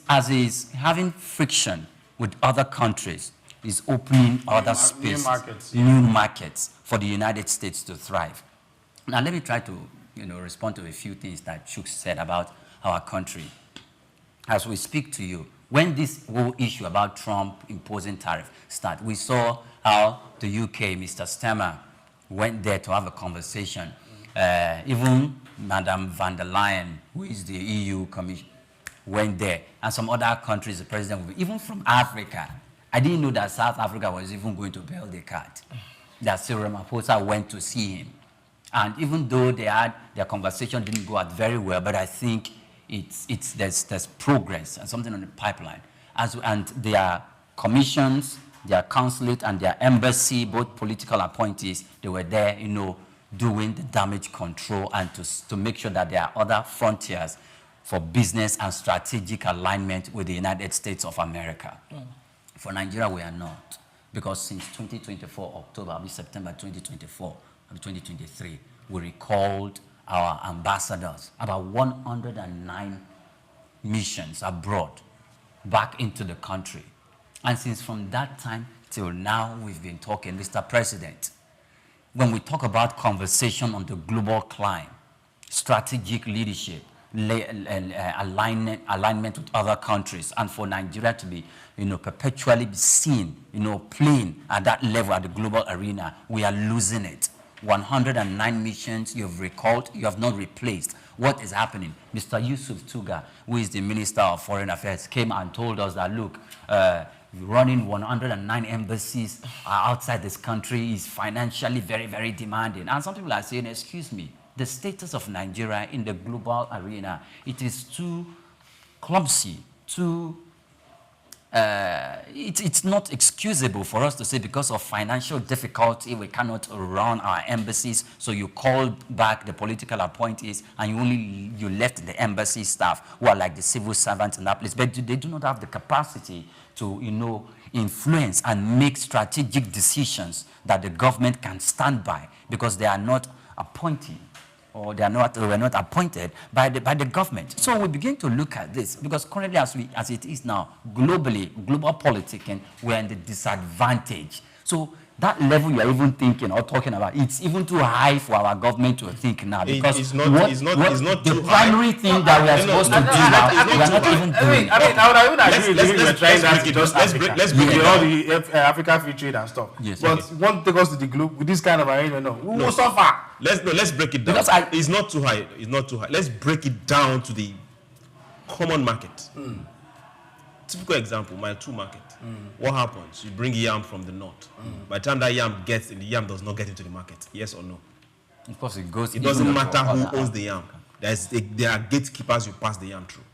B: as he's having friction with other countries, is opening other spaces, new markets for the United States to thrive. Now, let me try to, respond to a few things that Souq said about our country. As we speak to you, when this whole issue about Trump imposing tariff started, we saw how the UK, Mr. Stemmer, went there to have a conversation. Even Madam van der Leyen, who is the EU Commission, went there. And some other countries, the president, even from Africa. I didn't know that South Africa was even going to build a card. That Cyril Ramaphosa went to see him. And even though their conversation didn't go out very well, but I think there's progress and something on the pipeline. And their commissions, their consulate, and their embassy, both political appointees, they were there, doing the damage control and to make sure that there are other frontiers for business and strategic alignment with the United States of America. For Nigeria, we are not, because since 2024, October, September 2024, 2023, we recalled our ambassadors, about 109 missions abroad, back into the country. And since from that time till now, we've been talking, Mr. President, when we talk about conversation on the global climate, strategic leadership, alignment with other countries, and for Nigeria to be, perpetually be seen, playing at that level at the global arena, we are losing it. 109 missions you've recalled, you have not replaced. What is happening? Mr. Yusuf Tuga, who is the Minister of Foreign Affairs, came and told us that, look, running 109 embassies outside this country is financially very, very demanding. And some people are saying, excuse me, the status of Nigeria in the global arena, it is too clumsy, too it's not excusable for us to say because of financial difficulty we cannot run our embassies, so you called back the political appointees and you left the embassy staff who are like the civil servants in that place, but they do not have the capacity to influence and make strategic decisions that the government can stand by because they are not appointing, or they were not appointed by the government. So we begin to look at this because currently, as it is now, globally, global politicking, we're in the disadvantage. So that level you are even thinking or talking about, it's even too high for our government to think now. Because
D: it's not
B: the
D: too
B: primary
D: high.
B: thing that we are supposed to do now, we are not even doing it.
C: I would agree with you. We're trying that to just Africa.
D: Let's break it
C: all
D: down.
C: the Africa free trade and stuff.
B: Yes.
C: But one take us to the globe with this kind of arrangement, we will suffer.
D: Let's break it down. It's not too high. It's not too high. Let's break it down to the common market. Typical example, mile 2 market. What happens? You bring yam from the north. By the time that yam gets in, the yam does not get into the market. Yes or no?
B: Of course, it goes.
D: It doesn't matter who owns the yam. There are gatekeepers you pass the yam through.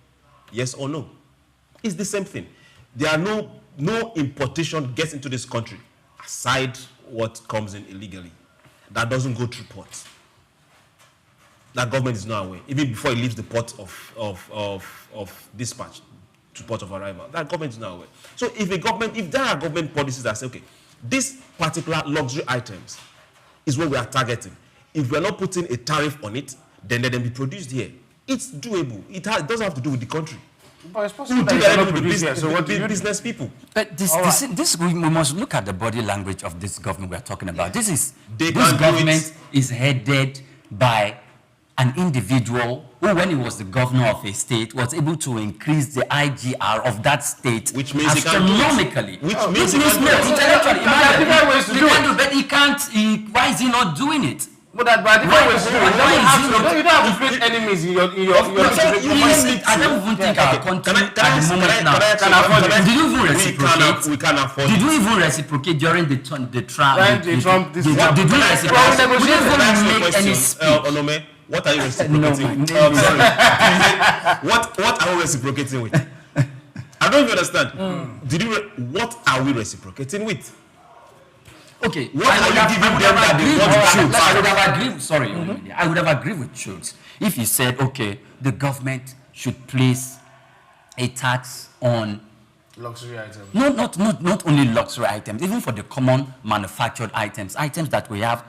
D: Yes or no? It's the same thing. There are no importation gets into this country aside what comes in illegally. That doesn't go through ports. That government is not aware. Even before it leaves the port of dispatch to port of arrival, that government is not aware. So if there are government policies that say, okay, this particular luxury items is what we are targeting. If we are not putting a tariff on it, then let them be produced here. It's doable. It doesn't have to do with the country.
C: But it's possible that it's not produced here. So what do you
D: business people?
B: But we must look at the body language of this government we are talking about.
D: Yeah.
B: This government is headed by an individual who, when he was the governor of a state, was able to increase the IGR of that state
D: which means
B: astronomically.
D: Which means
B: intellectually. But he can't. Why is he not doing it?
C: But that by different ways, you don't have to create enemies in your
B: I don't even think our country at the moment now can afford it. Did you even reciprocate?
D: We can't afford
B: Did
D: it.
B: you even reciprocate during the Trump? Did we
C: this
B: reciprocate? We didn't even make any speech.
D: Onome, what are you reciprocating with?
B: No.
D: Sorry. What are we reciprocating with? I don't even understand. What are we reciprocating with?
B: Okay,
D: What are you giving them that they want to
B: I would have agreed. Sorry, I would have agreed with Schultz if you said, okay, the government should place a tax on
C: luxury items.
B: No, not only luxury items, even for the common manufactured items that we have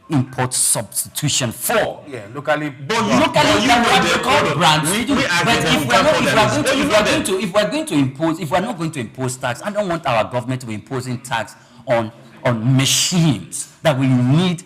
B: import substitution for.
C: Yeah, locally.
B: But locally, we have called brands. But if we're not going to impose tax, I don't want our government to be imposing tax on machines that we need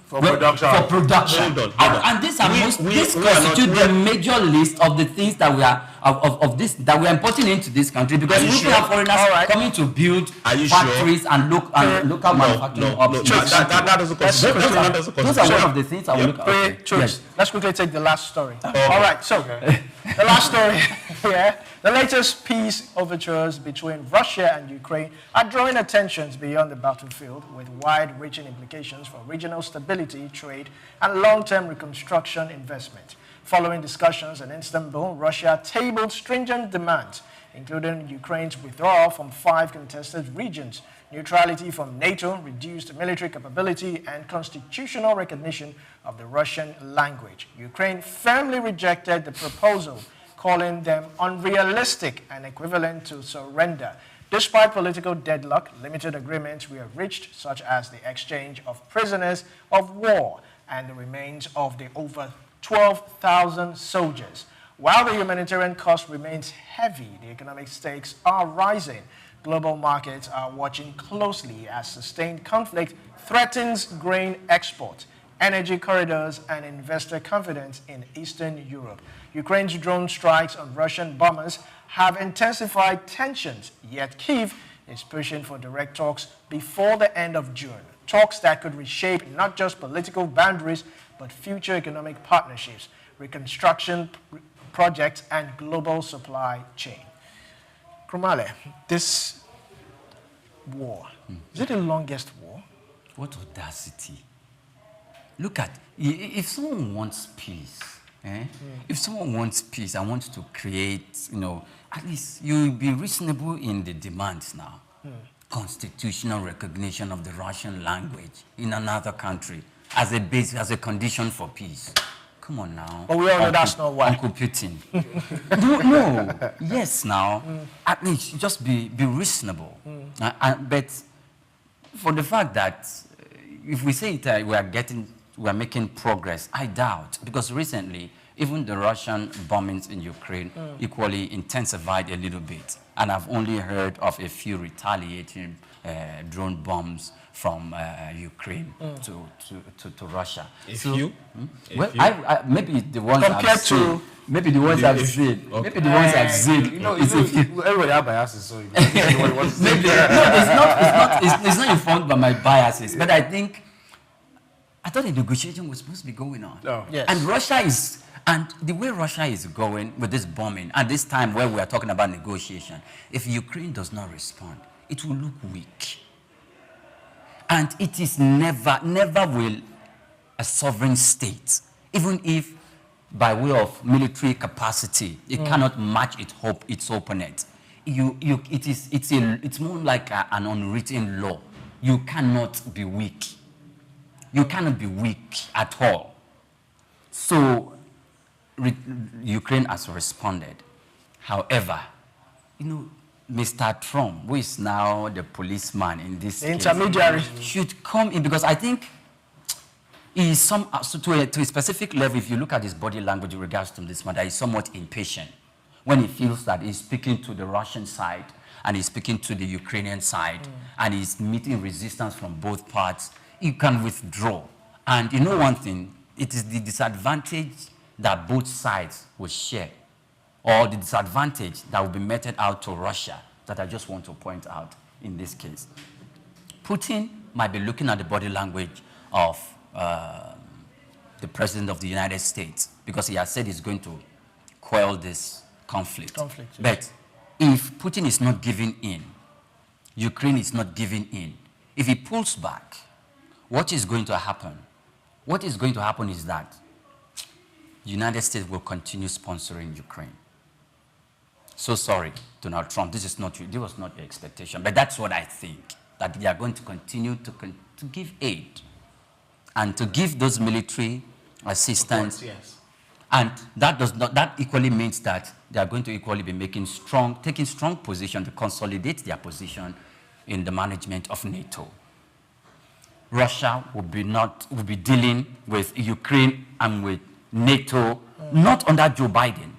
C: for production.
D: Hold on.
B: And these constitute the major list of the things that we are of this that we are importing into this country, because we have foreigners coming to build factories and local manufacturing options.
D: That doesn't constitute.
B: Those are one of the things I will look at.
A: Yes. Let's quickly take the last story. All right, so the last story here. The latest peace overtures between Russia and Ukraine are drawing attentions beyond the battlefield, with wide-reaching implications for regional stability, trade, and long-term reconstruction investment. Following discussions in Istanbul, Russia tabled stringent demands, including Ukraine's withdrawal from 5 contested regions, neutrality from NATO, reduced military capability, and constitutional recognition of the Russian language. Ukraine firmly rejected the proposal, calling them unrealistic and equivalent to surrender. Despite political deadlock, limited agreements were reached, such as the exchange of prisoners of war and the remains of the over 12,000 soldiers. While the humanitarian cost remains heavy, the economic stakes are rising. Global markets are watching closely as sustained conflict threatens grain export, energy corridors, and investor confidence in Eastern Europe. Ukraine's drone strikes on Russian bombers have intensified tensions, yet Kyiv is pushing for direct talks before the end of June. Talks that could reshape not just political boundaries, but future economic partnerships, reconstruction projects, and global supply chain. Krumale, this war, is it the longest war?
B: What audacity. Look at, if someone wants peace, if someone wants peace and wants to create, at least you'll be reasonable in the demands now. Constitutional recognition of the Russian language in another country as a base, as a condition for peace. Come on now.
A: But we all know that's not why.
B: Uncle Putin. no. Yes, now. At least just be reasonable. But for the fact that if we say it, we are making progress, I doubt, because recently even the Russian bombings in Ukraine equally intensified a little bit, and I've only heard of a few retaliating drone bombs from Ukraine to Russia. Maybe the ones I've seen. Maybe the ones I've seen. Maybe the ones I've seen.
C: Everybody has biases, so
B: maybe it's not informed by my biases, but I thought the negotiation was supposed to be going on.
C: No.
A: Yes.
B: And the way Russia is going with this bombing, at this time where we are talking about negotiation, if Ukraine does not respond, it will look weak. And it is never will a sovereign state, even if by way of military capacity, it cannot match its opponent. It's more like an unwritten law. You cannot be weak. You cannot be weak at all. So Ukraine has responded. However, Mr. Trump, who is now the policeman in this case,
A: intermediary,
B: should come in, because I think he is to a specific level. If you look at his body language in regards to this matter, he's somewhat impatient when he feels that he's speaking to the Russian side and he's speaking to the Ukrainian side, and he's meeting resistance from both parts. You can withdraw. And you know one thing, it is the disadvantage that both sides will share, or the disadvantage that will be meted out to Russia, that I just want to point out in this case. Putin might be looking at the body language of the President of the United States, because he has said he's going to quell this conflict.
A: Yes.
B: But if Putin is not giving in, Ukraine is not giving in, if he pulls back, what is going to happen? What is going to happen is that the United States will continue sponsoring Ukraine. So sorry, Donald Trump, this was not your expectation, but that's what I think, that they are going to continue to give aid and to give those military assistance.
C: Of course, yes.
B: And that equally means that they are going to equally be taking strong position to consolidate their position in the management of NATO. Russia will be dealing with Ukraine and with NATO, not under Joe Biden,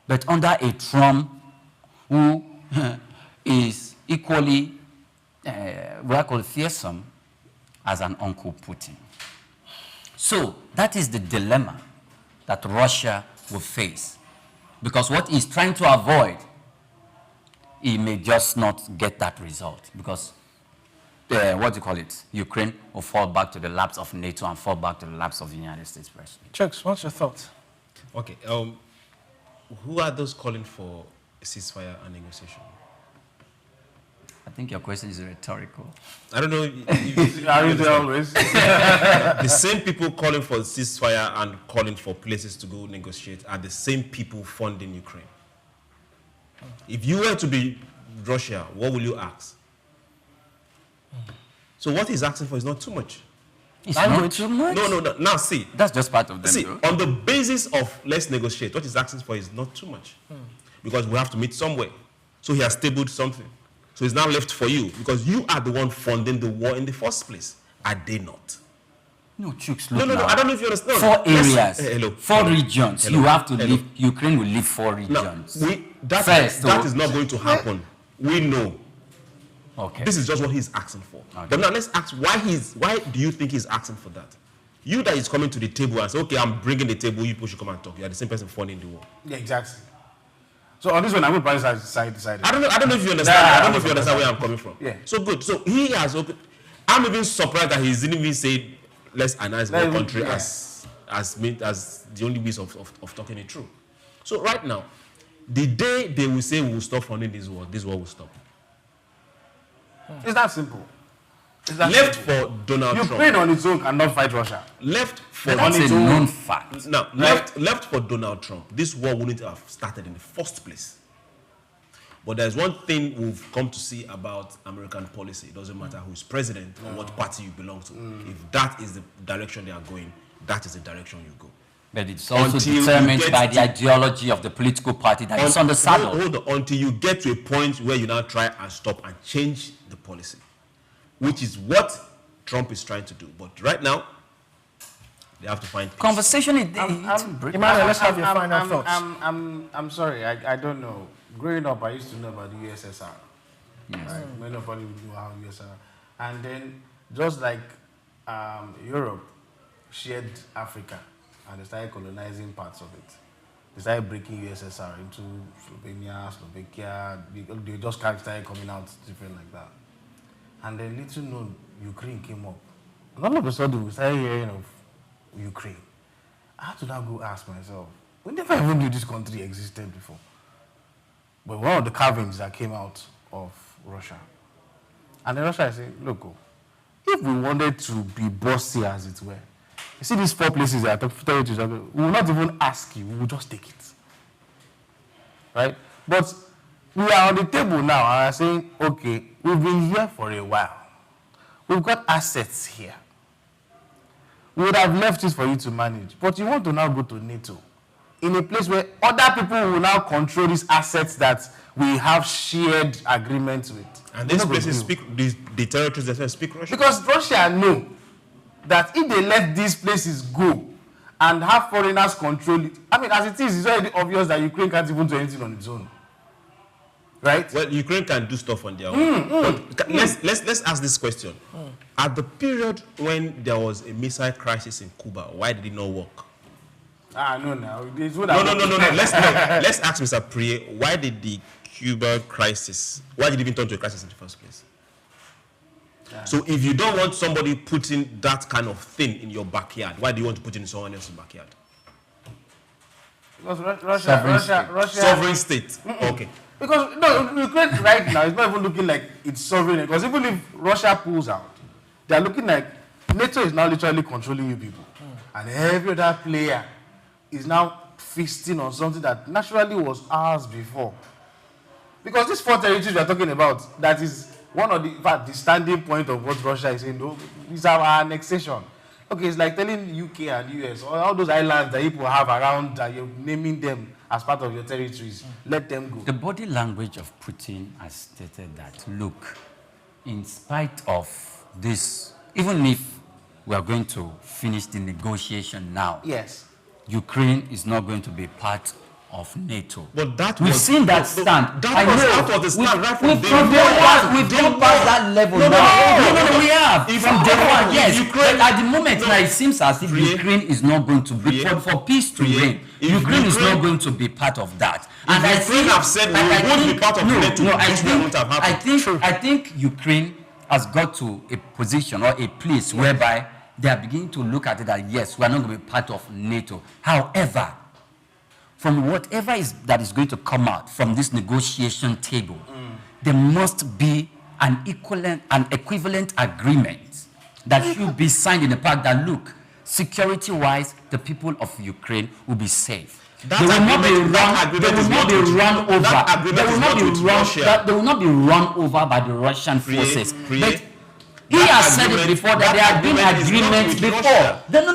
B: but under a Trump who is equally, fearsome as an Uncle Putin. So that is the dilemma that Russia will face. Because what he's trying to avoid, he may just not get that result. Because, Ukraine will fall back to the laps of NATO and fall back to the laps of the United States President.
A: Chucks, what's your thoughts?
D: Okay. Who are those calling for a ceasefire and negotiation?
B: I think your question is rhetorical.
D: I don't know.
C: Are you there always?
D: The same people calling for ceasefire and calling for places to go negotiate are the same people funding Ukraine. If you were to be Russia, what will you ask? So what he's asking for is not too much.
B: It's not too much?
D: No. Now see.
B: That's just part of them.
D: See,
B: though.
D: on the basis of let's negotiate, what he's asking for is not too much. Because we have to meet somewhere. So he has tabled something. So it's now left for you, because you are the one funding the war in the first place. Are they not?
B: No, Chuks,
D: No,
B: look now.
D: I don't know if you understand.
B: Four areas,
D: Hello.
B: four regions.
D: Hello.
B: You have to
D: Hello.
B: leave. Ukraine will leave 4
D: Now,
B: regions.
D: that is not going to happen. We know.
B: Okay.
D: This is just what he's asking for.
B: Okay.
D: But now let's ask why do you think he's asking for that? You that is coming to the table and say, okay, I'm bringing the table, you people should come and talk. You are the same person funding the war.
C: Yeah, exactly. So on this one, I'm going to decide.
D: I don't know if you understand. I don't know if you understand where I'm coming from.
C: Yeah.
D: So good. So he has opened. I'm even surprised that he didn't even say, let's analyze the country as the only means of talking it through. So right now, the day they will say we'll stop funding this war will stop.
C: It's that simple.
D: Left for Donald Trump.
C: Ukraine on its own cannot fight Russia.
D: Left for
B: That's a known fact.
D: Now, left for Donald Trump, this war wouldn't have started in the first place. But there's one thing we've come to see about American policy. It doesn't matter who's president or what party you belong to. If that is the direction they are going, that is the direction you go.
B: But it's also
D: Until
B: determined
D: you get
B: by the ideology of the political party that is on the saddle.
D: Hold on, until you get to a point where you now try and stop and change the policy, which is what Trump is trying to do. But right now, they have to find peace.
B: Conversation is
A: Emmanuel, let's have your final thoughts.
C: I'm sorry, I don't know. Growing up, I used to know about the USSR.
B: Yes.
C: Right? Nobody would know how USSR. And then, just like Europe shared Africa, and they started colonizing parts of it. They started breaking USSR into Slovenia, Slovakia. They just started coming out different like that. And then little known, Ukraine came up. And all of a sudden, we started hearing of Ukraine. I had to now go ask myself, we never even knew this country existed before. But one of the carvings that came out of Russia. And then Russia is saying, look, if we wanted to be bossy as it were, you see these 4 places that I talking to, we will not even ask you, we will just take it. Right? But we are on the table now and are saying, okay, we've been here for a while. We've got assets here. We would have left it for you to manage. But you want to now go to NATO in a place where other people will now control these assets that we have shared agreements with.
D: And these places the territories that speak Russian.
C: Because Russia know that if they let these places go and have foreigners control it, I mean, as it is, it's already obvious that Ukraine can't even do anything on its own. Right?
D: Well, Ukraine can do stuff on their own. But let's ask this question. At the period when there was a missile crisis in Cuba, why did it not work?
C: No.
D: No. Let's ask Mr. Priye, why did the Cuba crisis, why did it even turn to a crisis in the first place? Yeah. So if you don't want somebody putting that kind of thing in your backyard, why do you want to put it in someone else's backyard?
C: Because Russia
D: sovereign state. Okay.
C: Because no, Ukraine right now is not even looking like it's sovereign. Because even if Russia pulls out, they are looking like NATO is now literally controlling you people, and every other player is now feasting on something that naturally was ours before. Because these 4 territories we are talking about, that is one of the standing point of what Russia is saying. No, these are our annexation. Okay, it's like telling UK and US, all those islands that people have around, you're naming them as part of your territories. Let them go.
B: The body language of Putin has stated that, look, in spite of this, even if we are going to finish the negotiation now,
C: yes,
B: Ukraine is not going to be part of NATO.
D: But that
B: we've seen that stand.
D: That was the stand right from day one.
B: We've gone past that level now. No, we have. From day one, yes. But at the moment now, it seems as if Ukraine is not going to be, for peace to reign, Ukraine is not going to be part of that.
D: And I think have said we won't be part of NATO.
B: I think Ukraine has got to a position or a place whereby they are beginning to look at it that yes, we are not going to be part of NATO. However, from whatever that is going to come out from this negotiation table, there must be an equivalent agreement that should be signed in the fact that, look, security-wise, the people of Ukraine will be safe. They will not be run over by the Russian forces. He has said it before that there had been agreements before. No.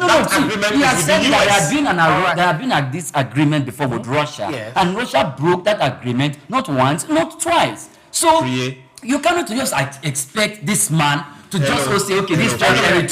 B: He has said that there had been this agreement before with Russia, and Russia broke that agreement not once, not twice. So you cannot just expect this man to just say, okay, this territory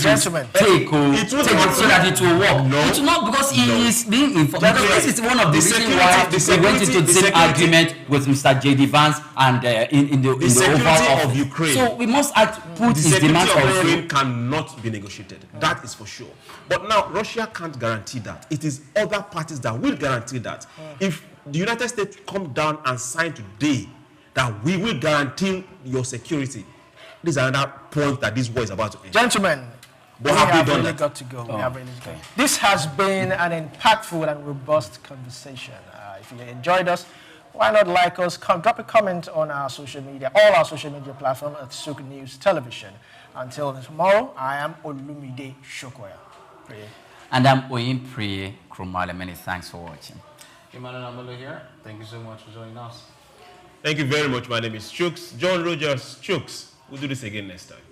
B: take it so that it will work. No. It will not, because he is being informed. Because this is one of the reasons why we went into the same argument with Mr. J.D. Vance and in the overall
D: of Ukraine.
B: So we must put his demands
D: on Ukraine cannot be negotiated. That is for sure. But now Russia can't guarantee that. It is other parties that will guarantee that. If the United States come down and sign today that we will guarantee your security, this is another point that this war is about to end.
A: Gentlemen, we have really got to go. This has been an impactful and robust conversation. If you enjoyed us, why not like us? Drop a comment on our social media, all our social media platforms at Souq News Television. Until tomorrow, I am Olumide Sokoya.
B: And I'm Oyinpreye Krumale. Many thanks for watching.
C: Emmanuel Amolo here. Thank you so much for joining us.
D: Thank you very much. My name is Chooks, John Rogers Chooks. We'll do this again next time.